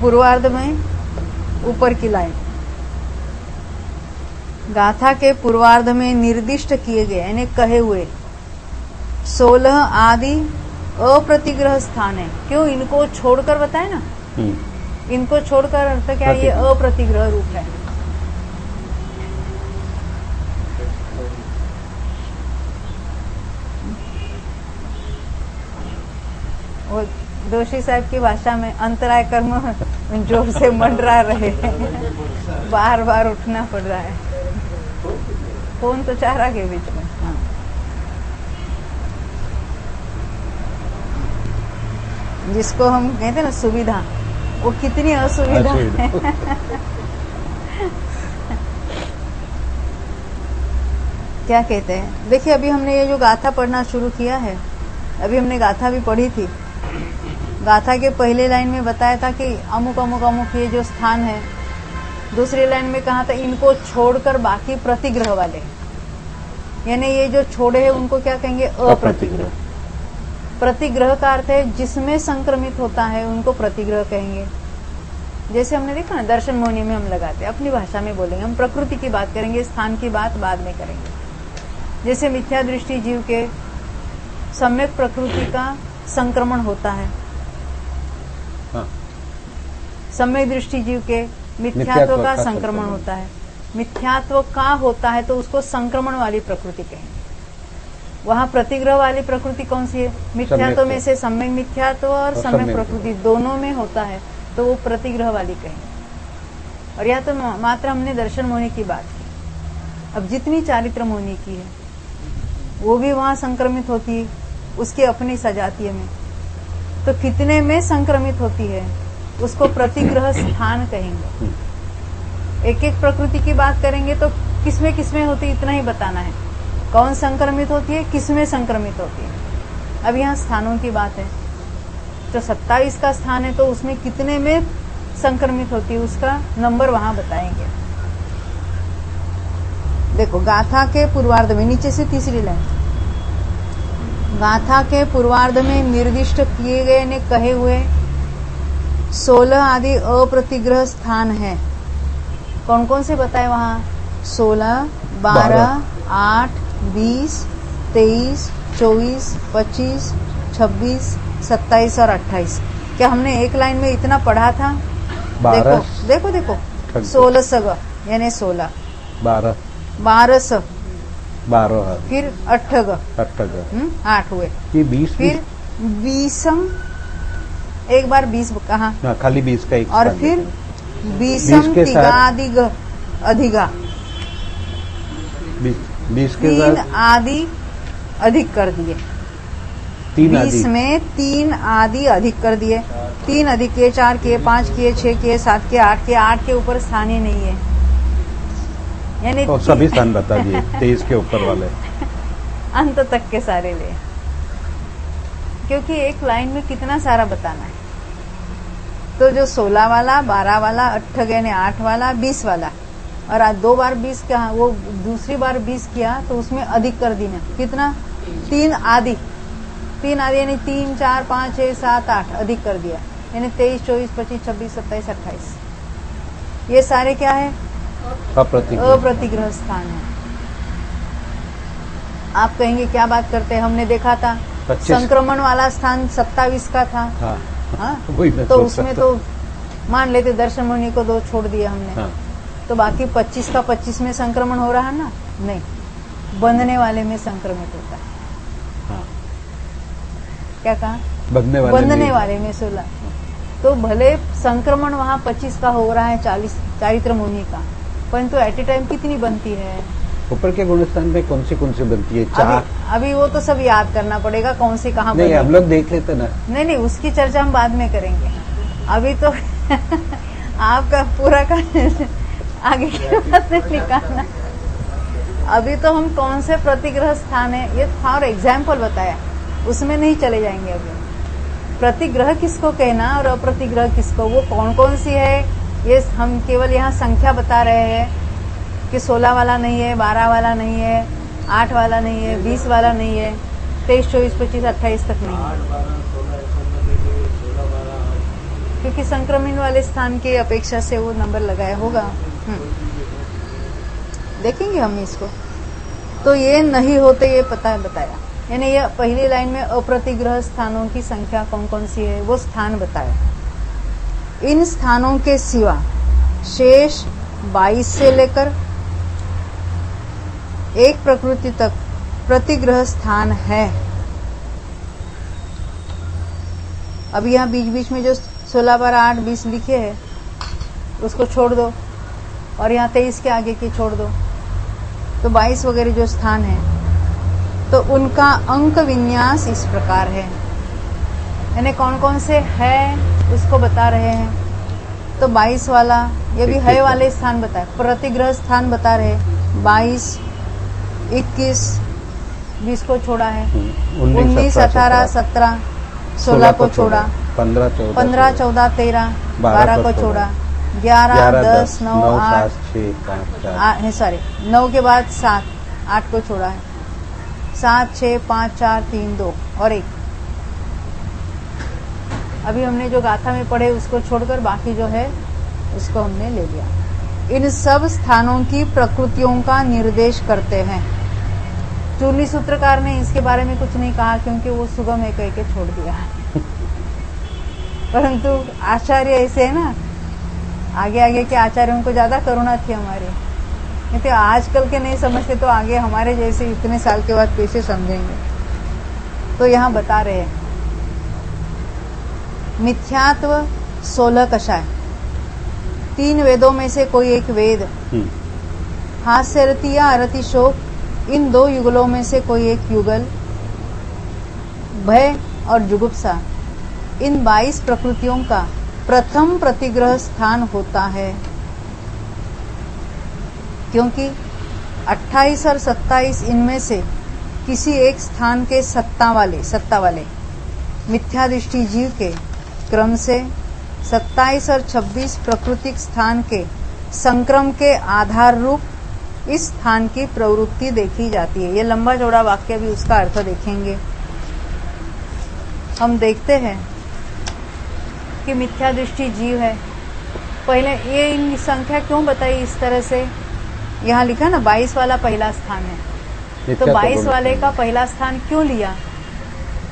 पूर्वार्ध में ऊपर की लाइन, गाथा के पूर्वार्ध में निर्दिष्ट किए गए यानी कहे हुए 16 आदि अप्रतिग्रह स्थान है। क्यों इनको छोड़कर बताए ना, इनको छोड़कर अर्थ क्या, ये अप्रतिग्रह रूप है। और जोशी साहब की भाषा में अंतराय कर्म जोर से मंडरा रहे हैं, बार बार उठना पड़ रहा है। फोन तो चाह रहा के बीच में। हाँ। जिसको हम कहते हैं ना सुविधा, वो कितनी असुविधा है। क्या कहते हैं, देखिए अभी हमने ये जो गाथा पढ़ना शुरू किया है, अभी हमने गाथा भी पढ़ी थी। गाथा के पहले लाइन में बताया था कि अमुक अमुक अमुक ये जो स्थान है, दूसरी लाइन में कहा था इनको छोड़कर बाकी प्रतिग्रह वाले, यानी ये जो छोड़े हैं उनको क्या कहेंगे, अप्रतिग्रह। प्रतिग्रह का अर्थ है जिसमें संक्रमित होता है उनको प्रतिग्रह कहेंगे। जैसे हमने देखा ना दर्शन मोहनी में हम लगाते हैं, अपनी भाषा में बोलेंगे, हम प्रकृति की बात करेंगे, स्थान की बात बाद में करेंगे। जैसे मिथ्या दृष्टि जीव के सम्यक प्रकृति का संक्रमण होता है, हाँ। सम्यक दृष्टि जीव के मिथ्यात्व का संक्रमण होता है। मिथ्यात्व का होता है तो उसको संक्रमण वाली प्रकृति कहेंगे। वहां प्रतिग्रह वाली प्रकृति कौन सी है, मिथ्यात्व में से सम्यक मिथ्यात्व और सम्यक प्रकृति दोनों में होता है तो वो प्रतिग्रह वाली कहेंगे। और या तो मात्र हमने दर्शन मोहनी की बात की, अब जितनी चारित्र मोहनी की है वो भी वहां संक्रमित होती है उसकी अपनी सजातीय में, तो कितने में संक्रमित होती है उसको प्रतिग्रह स्थान कहेंगे। एक एक प्रकृति की बात करेंगे तो किसमें होती है इतना ही बताना है, कौन संक्रमित होती है, किसमें संक्रमित होती है। अब यहाँ स्थानों की बात है, तो 27 का स्थान है तो उसमें कितने में संक्रमित होती है उसका नंबर वहां बताएंगे। देखो गाथा के पूर्वार्ध में, नीचे से तीसरी लाइन, गाथा के पूर्वार्ध में निर्दिष्ट किए गए ने कहे हुए 16 आदि अप्रतिग्रह स्थान है। कौन कौन से बताए वहां, 16, 12, 8, 20, 23, 24, 25, 26, 27 और 28। क्या हमने एक लाइन में इतना पढ़ा था? देखो 16 सग यानी 16, 12 स, 12 फिर 8 ग, 8 हुए, ये 20, फिर 20 एक बार 20 कहा, खाली 20 का एक, और फिर 20 तिगादिग अधिगा, 20 के 3 आदि अधिक कर दिए, 20 में 3 आदि अधिक कर दिए, 3 अधिक किए, 4 किए, 5 किए, 6 किए, 7 किए, 8 किए, 8 के ऊपर स्थान ही नहीं है, यानी तो सभी स्थान बता दिए 23 के ऊपर वाले अंत तक के सारे ले, क्योंकि एक लाइन में कितना सारा बताना है। तो जो 16 वाला, 12 वाला, 8 वाला, 20 वाला, और आज 2 बार 20 कहा, वो दूसरी बार 20 किया तो उसमें अधिक कर देना, कितना, 3 आदि यानी 3, 4, 5, 6, 7, 8 अधिक कर दिया, यानी 23, 24, 25, 26, 27, 28। ये सारे क्या है, अप्रतिग्रह स्थान है। आप कहेंगे क्या बात करते हैं, हमने देखा था संक्रमण वाला स्थान 27 का था। हाँ? तो उसमें तो मान लेते दर्शन मुनि को 2 छोड़ दिया हमने, हाँ। तो बाकी 25 का 25 में संक्रमण हो रहा है ना, नहीं, बंधने वाले में संक्रमित होता है। हाँ। क्या कहा, बंधने वाले में 16। तो भले संक्रमण वहाँ 25 का हो रहा है, 40 चारित्र मुनि का, परंतु एट ए टाइम कितनी बनती है, ऊपर के गुणस्थान में कौन सी बनती है, 4। अभी वो तो सब याद करना पड़ेगा कौन सी कहाँ नहीं, हम लोग देख लेते ना, नहीं उसकी चर्चा हम बाद में करेंगे। अभी तो आपका पूरा का आगे की बात निकालना। अभी तो हम कौन से प्रतिग्रह स्थान है ये फॉर एग्जाम्पल बताया, उसमें नहीं चले जाएंगे। अभी प्रतिग्रह किसको कहना और अप्रतिग्रह किसको, वो कौन कौन सी है, ये हम केवल यहाँ संख्या बता रहे हैं कि 16 वाला नहीं है, 12 वाला नहीं है, 8 वाला नहीं है, 20 वाला नहीं है, 23, 24, 25, 28 तक नहीं है, क्योंकि संक्रमण वाले स्थान की अपेक्षा से वो नंबर लगाया होगा। देखेंगे हम इसको। तो ये नहीं होते ये पता बताया, यानी ये पहली लाइन में अप्रतिग्रह स्थानों की संख्या कौन कौन सी है वो स्थान बताया। इन स्थानों के सिवा शेष 22 से लेकर एक प्रकृति तक प्रतिग्रह स्थान है। अभी यहाँ बीच बीच में जो 16 बार 8 20 लिखे हैं उसको छोड़ दो और यहाँ 23 के आगे की छोड़ दो, तो 22 वगैरह जो स्थान है तो उनका अंक विन्यास इस प्रकार है। यानी कौन कौन से है उसको बता रहे हैं। तो 22 वाला, ये भी है वाले स्थान बताए, प्रतिग्रह स्थान बता रहे, 22 21 20 को छोड़ा है, 19 18 17 16 को छोड़ा, 15 14 13 12 को छोड़ा, 11 10 9 8 सॉरी 9 के बाद 7 8 को छोड़ा है, 7 6 5 4 3 2 और 1। अभी हमने जो गाथा में पढ़े उसको छोड़कर बाकी जो है उसको हमने ले लिया। इन सब स्थानों की प्रकृतियों का निर्देश करते हैं। चूर्णी सूत्रकार ने इसके बारे में कुछ नहीं कहा क्योंकि वो सुगम है कह के छोड़ दिया परंतु आचार्य ऐसे है ना, आगे आगे के आचार्यों को ज्यादा करुणा थी हमारी, नहीं तो आजकल के नहीं समझते तो आगे हमारे जैसे इतने साल के बाद कैसे समझेंगे। तो यहाँ बता रहे हैं मिथ्यात्व 16 कषाय, 3 वेदों में से कोई एक वेद, हास्य रति या अरति शोक, इन 2 युगलों में से कोई एक युगल, भय और जुगुप्सा, इन 22 प्रकृतियों का प्रथम प्रतिग्रह स्थान होता है। क्योंकि 28 और 27 इनमें से किसी एक स्थान के सत्ता वाले मिथ्या दृष्टि जीव के क्रम से 27 और 26 प्राकृतिक स्थान के संक्रम के आधार रूप इस स्थान की प्रवृत्ति देखी जाती है। ये लंबा चौड़ा वाक्य भी उसका अर्थ देखेंगे। हम देखते हैं कि मिथ्या दृष्टि जीव है। पहले ये इन संख्या क्यों बताई इस तरह से, यहाँ लिखा ना 22 वाला पहला स्थान है, तो 22 वाले का पहला स्थान क्यों लिया?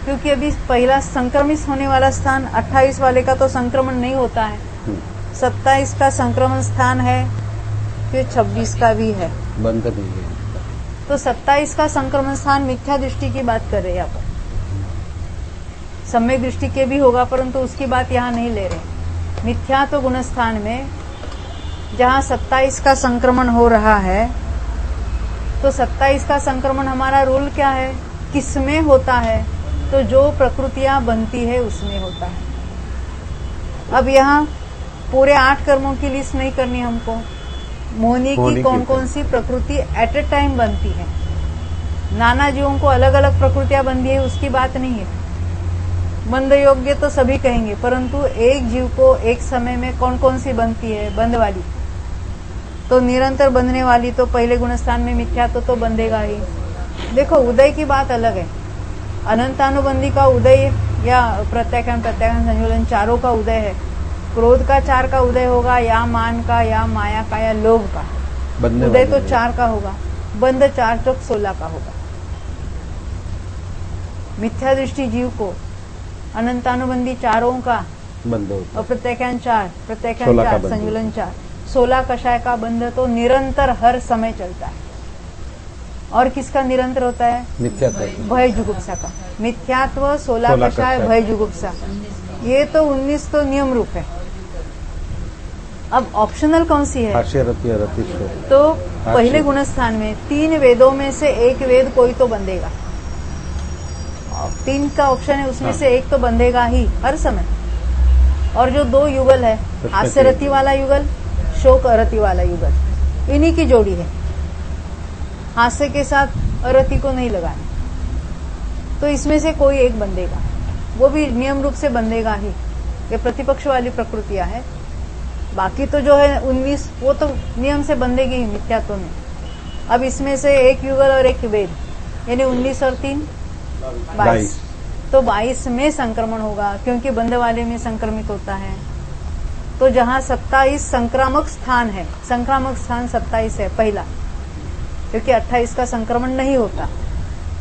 क्योंकि अभी पहला संक्रमित होने वाला स्थान 28 वाले का तो संक्रमण नहीं होता है, 27 का संक्रमण स्थान है, फिर 26 का भी है, बंद नहीं है। तो 27 का संक्रमण स्थान मिथ्या दृष्टि की बात कर रहे हैं यहाँ पर। सम्यक दृष्टि के भी होगा परंतु उसकी बात यहाँ नहीं ले रहे। मिथ्या तो गुण स्थान में जहाँ 27 का संक्रमण हो रहा है, तो 27 का संक्रमण हमारा रूल क्या है, किसमें होता है? तो जो प्रकृतियां बनती है उसमें होता है। अब यहाँ पूरे 8 कर्मों की लिस्ट नहीं करनी हमको, मोहिनी की कौन कौन सी प्रकृति एट ए टाइम बनती है, नाना जीवों को अलग अलग प्रकृतियां बनती है उसकी बात नहीं है। बंध योग्य तो सभी कहेंगे, परंतु एक जीव को एक समय में कौन कौन सी बनती है, बंध वाली, तो निरंतर बंधने वाली तो पहले गुणस्थान में मिथ्या तो बंधेगा ही। देखो उदय की बात अलग है, अनंतानुबंधी का उदय या प्रत्याख्यान संयोजन चारों का उदय है, क्रोध का 4 का उदय होगा, या मान का, या माया का, या लोभ का, उदय तो 4 का होगा, बंध 4 चौक 16 का होगा। मिथ्या दृष्टि जीव को अनंतानुबंधी चारों का बंद होता, और प्रत्याख्यान 4 संयोजन 4 16 कषाय का बंध तो निरंतर हर समय चलता है। और किसका निरंतर होता है? मिथ्यात्व, भय जुगुप्सा का। मिथ्यात्व 16 कषाय भय जुगुप्सा, ये तो 19 तो नियम रूप है। अब ऑप्शनल कौन सी है? हास्य रति अरति शोक। तो पहले गुणस्थान में 3 वेदों में से एक वेद कोई तो बंधेगा, 3 का ऑप्शन है उसमें से एक तो बंधेगा ही हर समय। और जो 2 युगल है, हास्य रति वाला युगल, शोक अरति वाला युगल, इन्हीं की जोड़ी है, हास्य के साथ अरति को नहीं लगाना। तो इसमें से कोई एक बंधेगा, वो भी नियम रूप से बंधेगा ही, ये प्रतिपक्ष वाली प्रकृतियां है। बाकी तो जो है 19 वो तो नियम से बंधेगी ही मिथ्यात्व में। अब इसमें से एक युगल और एक वेद, यानी 19 और 3 22, तो 22 में संक्रमण होगा क्योंकि बंध वाले में संक्रमित होता है। तो जहाँ 27 संक्रामक स्थान है, संक्रामक स्थान 27 है पहला, क्योंकि 28 का संक्रमण नहीं होता,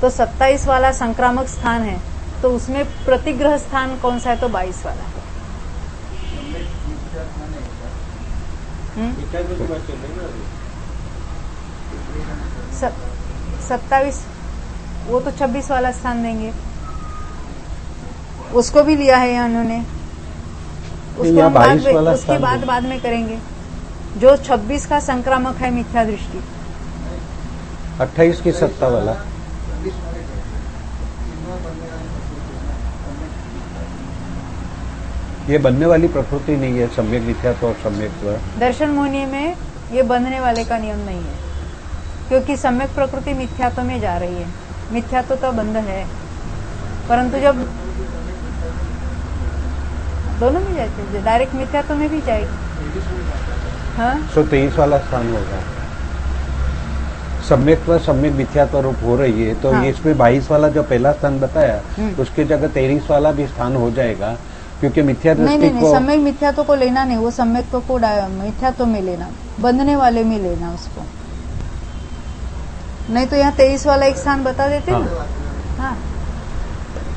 तो 27 वाला संक्रामक स्थान है, तो उसमें प्रतिग्रह स्थान कौन सा है? तो 22 वाला है। 27 वो तो 26 वाला स्थान देंगे, उसको भी लिया है उन्होंने, उसको यहाँ हम बाद 22 में, वाला उसकी स्थान बात है। बाद में करेंगे। जो 26 का संक्रामक है मिथ्या दृष्टि, 28 की सत्ता वाला। ये बनने वाली प्रकृति नहीं है, सम्यक मिथ्यात्व और सम्यक। दर्शन मोहनी में ये बंधने वाले का नियम नहीं है, क्योंकि सम्यक प्रकृति मिथ्यात्व में जा रही है। मिथ्यात्व तो बंध है, परंतु जब दोनों में जाते हैं, डायरेक्ट मिथ्यात्व में भी जाएगी। हाँ 123 वाला स्थान होगा। सम्यक सम्यक मिथ्यात्व रूप हो रही है, तो हाँ। ये इसमें 22 वाला जो पहला स्थान बताया, उसकी जगह 23 वाला भी स्थान हो जाएगा, क्योंकि मिथ्या नहीं दृष्टि नहीं को। नहीं, सम्यक मिथ्यात्व को लेना नहीं, वो सम्यक को मिथ्यात्व में लेना, बंधने वाले में लेना उसको। नहीं तो यहाँ 23 वाला एक स्थान बता देते ना, हाँ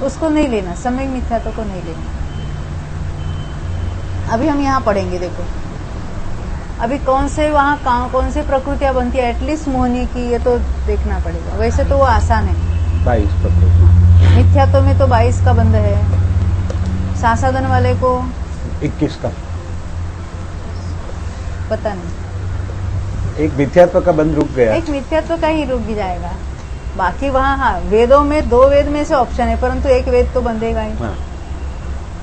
उसको नहीं लेना, सम्यक मिथ्यात्व को नहीं लेना। अभी हम यहाँ पढ़ेंगे, देखो अभी कौन से वहाँ कौन से प्रकृतियां बनती है, एटलीस्ट मोहनी की, ये तो देखना पड़ेगा। वैसे तो वो आसान है, 22 प्रकृति, मिथ्यात्व में तो 22 का बंध है, सासाधन वाले को 21 का। पता नहीं, एक मिथ्यात्व का बंध रुक गया। एक मिथ्यात्व का ही रुक जाएगा। बाकी वहाँ हाँ वेदों में 2 वेद में से ऑप्शन है, परंतु एक वेद तो बंधेगा ही। हाँ,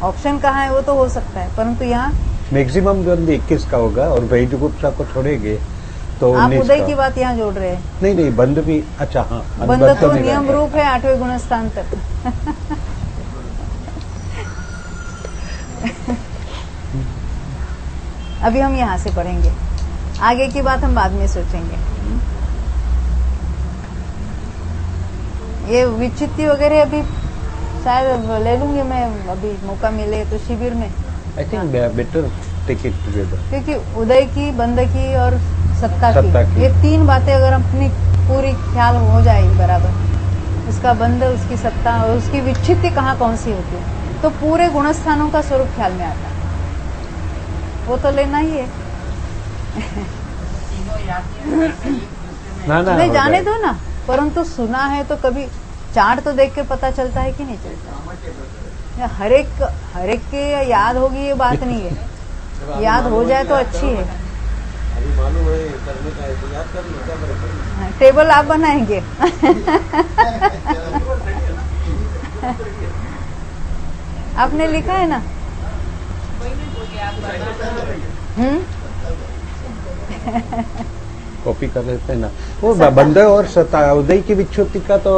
ऑप्शन कहाँ है वो तो हो सकता है, परंतु यहाँ मैक्सिमम बंध 21 का होगा, और वही जुगुप्सा को छोड़ेंगे तो आप 19 उदय का। की बात यहाँ जोड़ रहे हैं। नहीं नहीं, बंध भी, अच्छा हाँ, बंध अनुबंध तो नहीं नियम रहेगा। रूप है 8वें गुणस्थान तक। अभी हम यहाँ से पढ़ेंगे, आगे की बात हम बाद में सोचेंगे। ये विचित्ति वगैरह अभी शायद ले लूंगी मैं, अभी मौका मिले तो शिविर में, I think better take it together. क्योंकि उदय की, बंध की और सत्ता सत्ता की। ये 3 बातें अगर अपनी पूरी ख्याल हो जाएगी बराबर, उसका बंध, उसकी सत्ता और उसकी विच्छित्ति कहाँ कौन सी होती है, तो पूरे गुणस्थानों का स्वरूप ख्याल में आता है। वो तो लेना ही है। ना ना, नहीं हो जाने जाएगा। दो ना, परंतु सुना है तो कभी चार्ट तो देख के पता चलता है कि नहीं चलता। या हर एक के याद होगी ये बात नहीं है, याद हो जाए तो अच्छी है। अभी मालूम है करने का है तो याद कर लो, क्या करें। हाँ, टेबल आप बनाएंगे। आपने लिखा है ना? कॉपी कर लेते हैं ना। वो बंध और सत्ता उदय की विच्छुत्ति का तो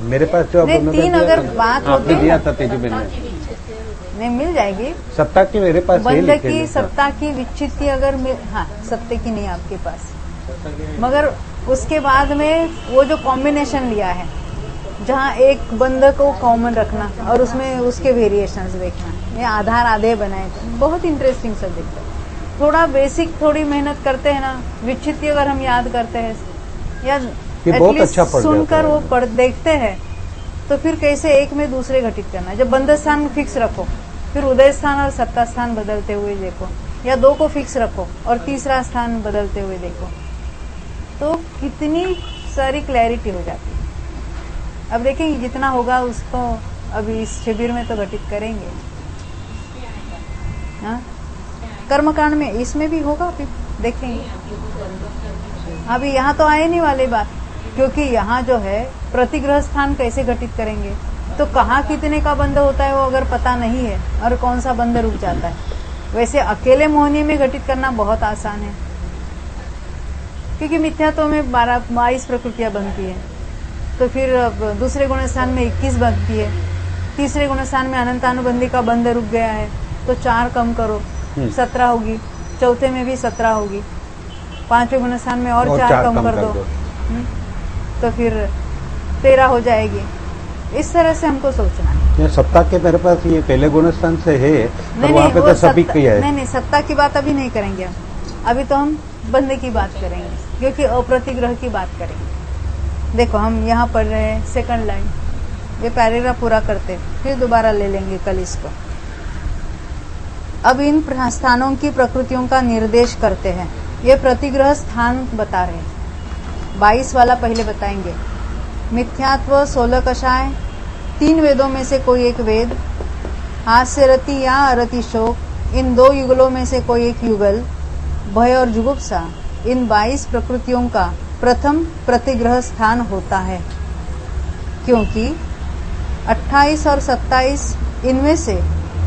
मेरे पास जो नहीं, उन्होंने 3 दिया अगर था, बात आपने होती है दिया ना, था तेजी में। नहीं मिल जाएगी। सत्ता की मेरे पास ये बंध लिखे की, हैं। सत्ता की विच्छित्ति अगर हाँ, सत्य की नहीं आपके पास, मगर उसके बाद में वो जो कॉम्बिनेशन लिया है, जहाँ एक बंध को कॉमन रखना और उसमें उसके वेरिएशंस देखना, ये आधार आधे बनाए थे, बहुत इंटरेस्टिंग सब्जेक्ट है। थोड़ा बेसिक थोड़ी मेहनत करते हैं ना, विच्छित्ति अगर हम याद करते हैं या ये बहुत एटलीस्ट अच्छा पढ़ सुनकर जाता है। वो पढ़ देखते हैं, तो फिर कैसे एक में दूसरे घटित करना। जब बंध स्थान फिक्स रखो, फिर उदय स्थान और सत्ता स्थान बदलते हुए देखो, या 2 को फिक्स रखो और तीसरा स्थान बदलते हुए देखो, तो कितनी सारी क्लैरिटी हो जाती है। अब देखेंगे जितना होगा उसको, अभी इस शिविर में तो घटित करेंगे। हाँ, कर्मकांड में इसमें भी होगा, अभी देखेंगे। अभी यहाँ तो आए नहीं वाली बात, क्योंकि यहाँ जो है प्रतिग्रह स्थान कैसे घटित करेंगे, तो कहाँ कितने का बंध होता है वो अगर पता नहीं है, और कौन सा बंध रुक जाता है। वैसे अकेले मोहनी में घटित करना बहुत आसान है, क्योंकि मिथ्यात्व में 22 प्रकृतियां बनती है, तो फिर दूसरे गुण स्थान में 21 बनती है, तीसरे गुण स्थान में अनंतानुबंधी का बंध रुक गया है, तो 4 कम करो, 17 होगी, चौथे में भी 17 होगी, 5वें गुण स्थान में और 4 कम कर दो, तो फिर 13 हो जाएगी। इस तरह से हमको सोचना है। ये सत्ता के मेरे पास ये पहले गुणस्थान से है, पर वहाँ पे वो तो सभी सत्ता- की है। नहीं, सत्ता की बात अभी नहीं करेंगे हम, अभी तो हम बंधे की बात करेंगे, क्योंकि अप्रतिग्रह की बात करेंगे। देखो हम यहाँ पढ़ रहे हैं, सेकंड लाइन, ये पैराग्राफ पूरा करते फिर दोबारा ले लेंगे कल इसको। अब इन स्थानों की प्रकृतियों का निर्देश करते हैं। ये प्रतिग्रह स्थान बता रहे हैं। 22 वाला पहले बताएंगे। मिथ्यात्व 16 कषाय, तीन वेदों में से कोई एक वेद, हास्य रति या अरति शोक, इन दो युगलों में से कोई एक युगल, भय और जुगुप्सा, इन 22 प्रकृतियों का प्रथम प्रतिग्रह स्थान होता है, क्योंकि 28 और 27 इनमें से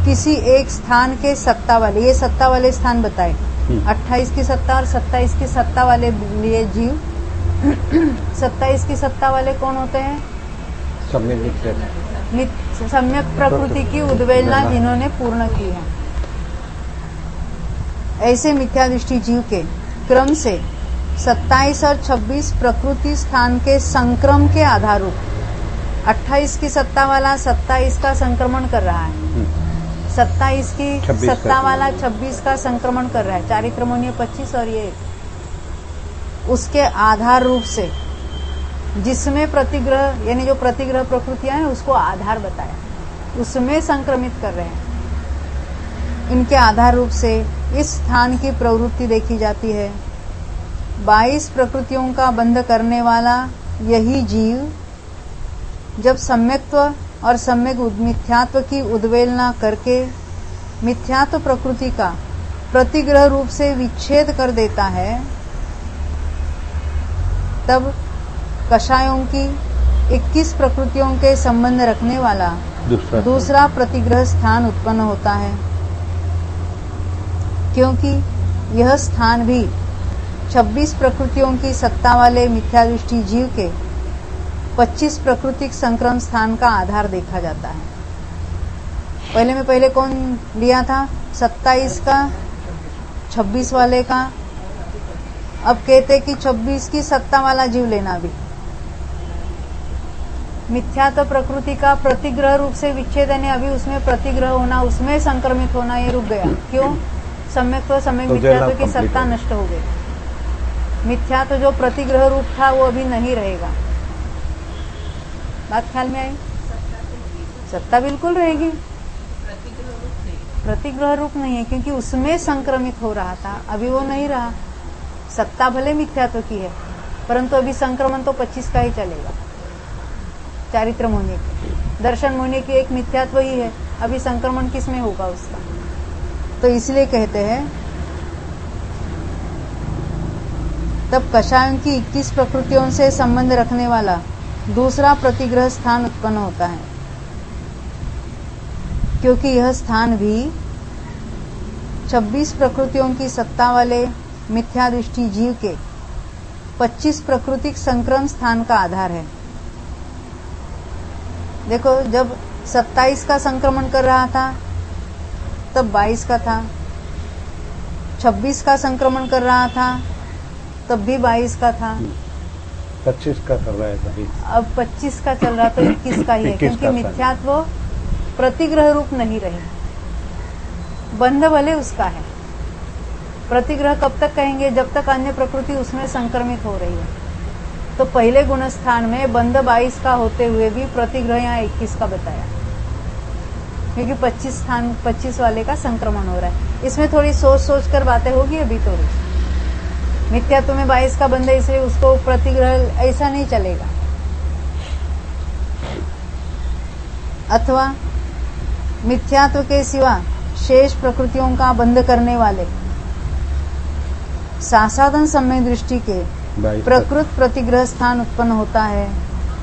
किसी एक स्थान के सत्ता वाले, ये सत्ता वाले स्थान बताए, 28 की सत्ता और 27 की सत्ता वाले लिए जीव। 27 की सत्ता वाले कौन होते हैं? सम्यक प्रकृति की उद्वेलना जिन्होंने पूर्ण की है। ऐसे मिथ्या दृष्टि जीव के क्रम से 27 और 26 प्रकृति स्थान के संक्रम के आधारूप 28 की सत्ता वाला 27 का संक्रमण कर रहा है, 27 की सत्ता वाला 26 का संक्रमण कर रहा है, चारित्रमोनीय 25 और ये उसके आधार रूप से जिसमें प्रतिग्रह यानी जो प्रतिग्रह प्रकृतियां हैं उसको आधार बताया, उसमें संक्रमित कर रहे हैं। इनके आधार रूप से इस स्थान की प्रवृत्ति देखी जाती है। 22 प्रकृतियों का बंध करने वाला यही जीव जब सम्यक्त्व और सम्यक मिथ्यात्व की उद्वेलना करके मिथ्यात्व प्रकृति का प्रतिग्रह रूप से विच्छेद कर देता है, तब कषायों की 21 प्रकृतियों के संबंध रखने वाला दूसरा प्रतिग्रह स्थान उत्पन्न होता है, क्योंकि यह स्थान भी 26 प्रकृतियों की सत्ता वाले मिथ्यादृष्टि जीव के 25 प्राकृतिक संक्रम स्थान का आधार देखा जाता है। पहले कौन लिया था? 27 का, 26 वाले का। अब कहते कि 26 की सत्ता वाला जीव लेना भी। मिथ्यात्व प्रकृति का प्रतिग्रह रूप से विच्छेद यानी अभी उसमें प्रतिग्रह होना, उसमें संक्रमित होना, ये रुक गया। क्यों? सम्यक मिथ्यात्व की सत्ता नष्ट हो गई। मिथ्यात्व जो प्रतिग्रह रूप था वो अभी नहीं रहेगा। बात ख्याल में आई? सत्ता बिल्कुल रहेगी, प्रतिग्रह रूप नहीं है, क्योंकि उसमें संक्रमित हो रहा था, अभी वो नहीं रहा। सत्ता भले मिथ्यात्व की है, परंतु अभी संक्रमण तो 25 का ही चलेगा। चारित्र मोहनी की, दर्शन मोहनी की एक मिथ्यात्व ही है, अभी संक्रमण किसमें होगा उसका? तो इसलिए कहते हैं तब कषायों की 21 प्रकृतियों से संबंध रखने वाला दूसरा प्रतिग्रह स्थान उत्पन्न होता है, क्योंकि यह स्थान भी 26 प्रकृतियों की सत्ता वाले मिथ्यादृष्टि जीव के 25 प्राकृतिक संक्रम स्थान का आधार है। देखो, जब 27 का संक्रमण कर रहा था तब 22 का था, 26 का संक्रमण कर रहा था तब भी 22 का था, 25 का कर रहा है अभी। अब 25 का चल रहा तो 21 का ही है, क्योंकि मिथ्यात्व प्रतिग्रह रूप नहीं रहे, बंध भले उसका है। प्रतिग्रह कब तक कहेंगे? जब तक अन्य प्रकृति उसमें संक्रमित हो रही है। तो पहले गुण स्थान में बंध 22 का होते हुए भी प्रतिग्रह यहाँ 21 का बताया, क्योंकि 25 वाले का संक्रमण हो रहा है। इसमें थोड़ी सोच कर बातें होगी अभी। तो मिथ्यात्व में 22 का बंध है, इसलिए उसको प्रतिग्रह ऐसा नहीं चलेगा। अथवा मिथ्यात्व के सिवा शेष प्रकृतियों का बंध करने वाले सासाधन समय दृष्टि के प्रकृत प्रतिग्रह स्थान उत्पन्न होता है,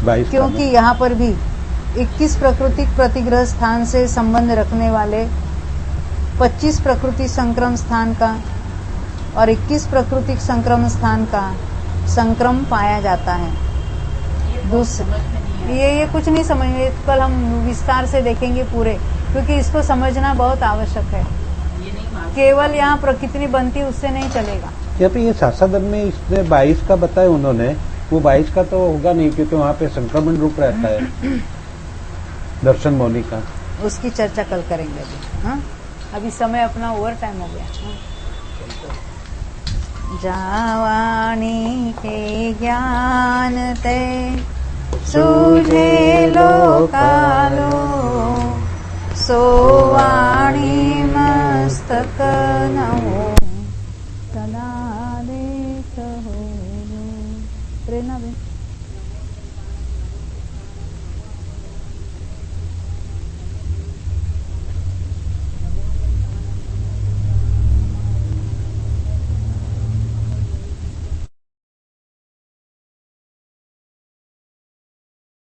क्योंकि यहाँ पर भी 21 प्राकृतिक प्रतिग्रह स्थान से संबंध रखने वाले 25 प्रकृति संक्रम स्थान का और 21 प्राकृतिक संक्रम स्थान का संक्रम पाया जाता है। ये कुछ नहीं समझेंगे, कल हम विस्तार से देखेंगे पूरे, क्योंकि इसको समझना बहुत आवश्यक है। केवल यहाँ कितनी बनती उससे नहीं चलेगा। यहाँ पे ये सासाधन में इसने 22 का बताया उन्होंने, वो 22 का तो होगा नहीं, क्योंकि वहाँ पे संक्रमण रूप रहता है दर्शन मौनी का। उसकी चर्चा कल करेंगे अभी। हाँ, अभी समय अपना ओवर टाइम हो गया। जावाणी के ज्ञान ते सूझे लोकालो, सोवाणी मस्तक न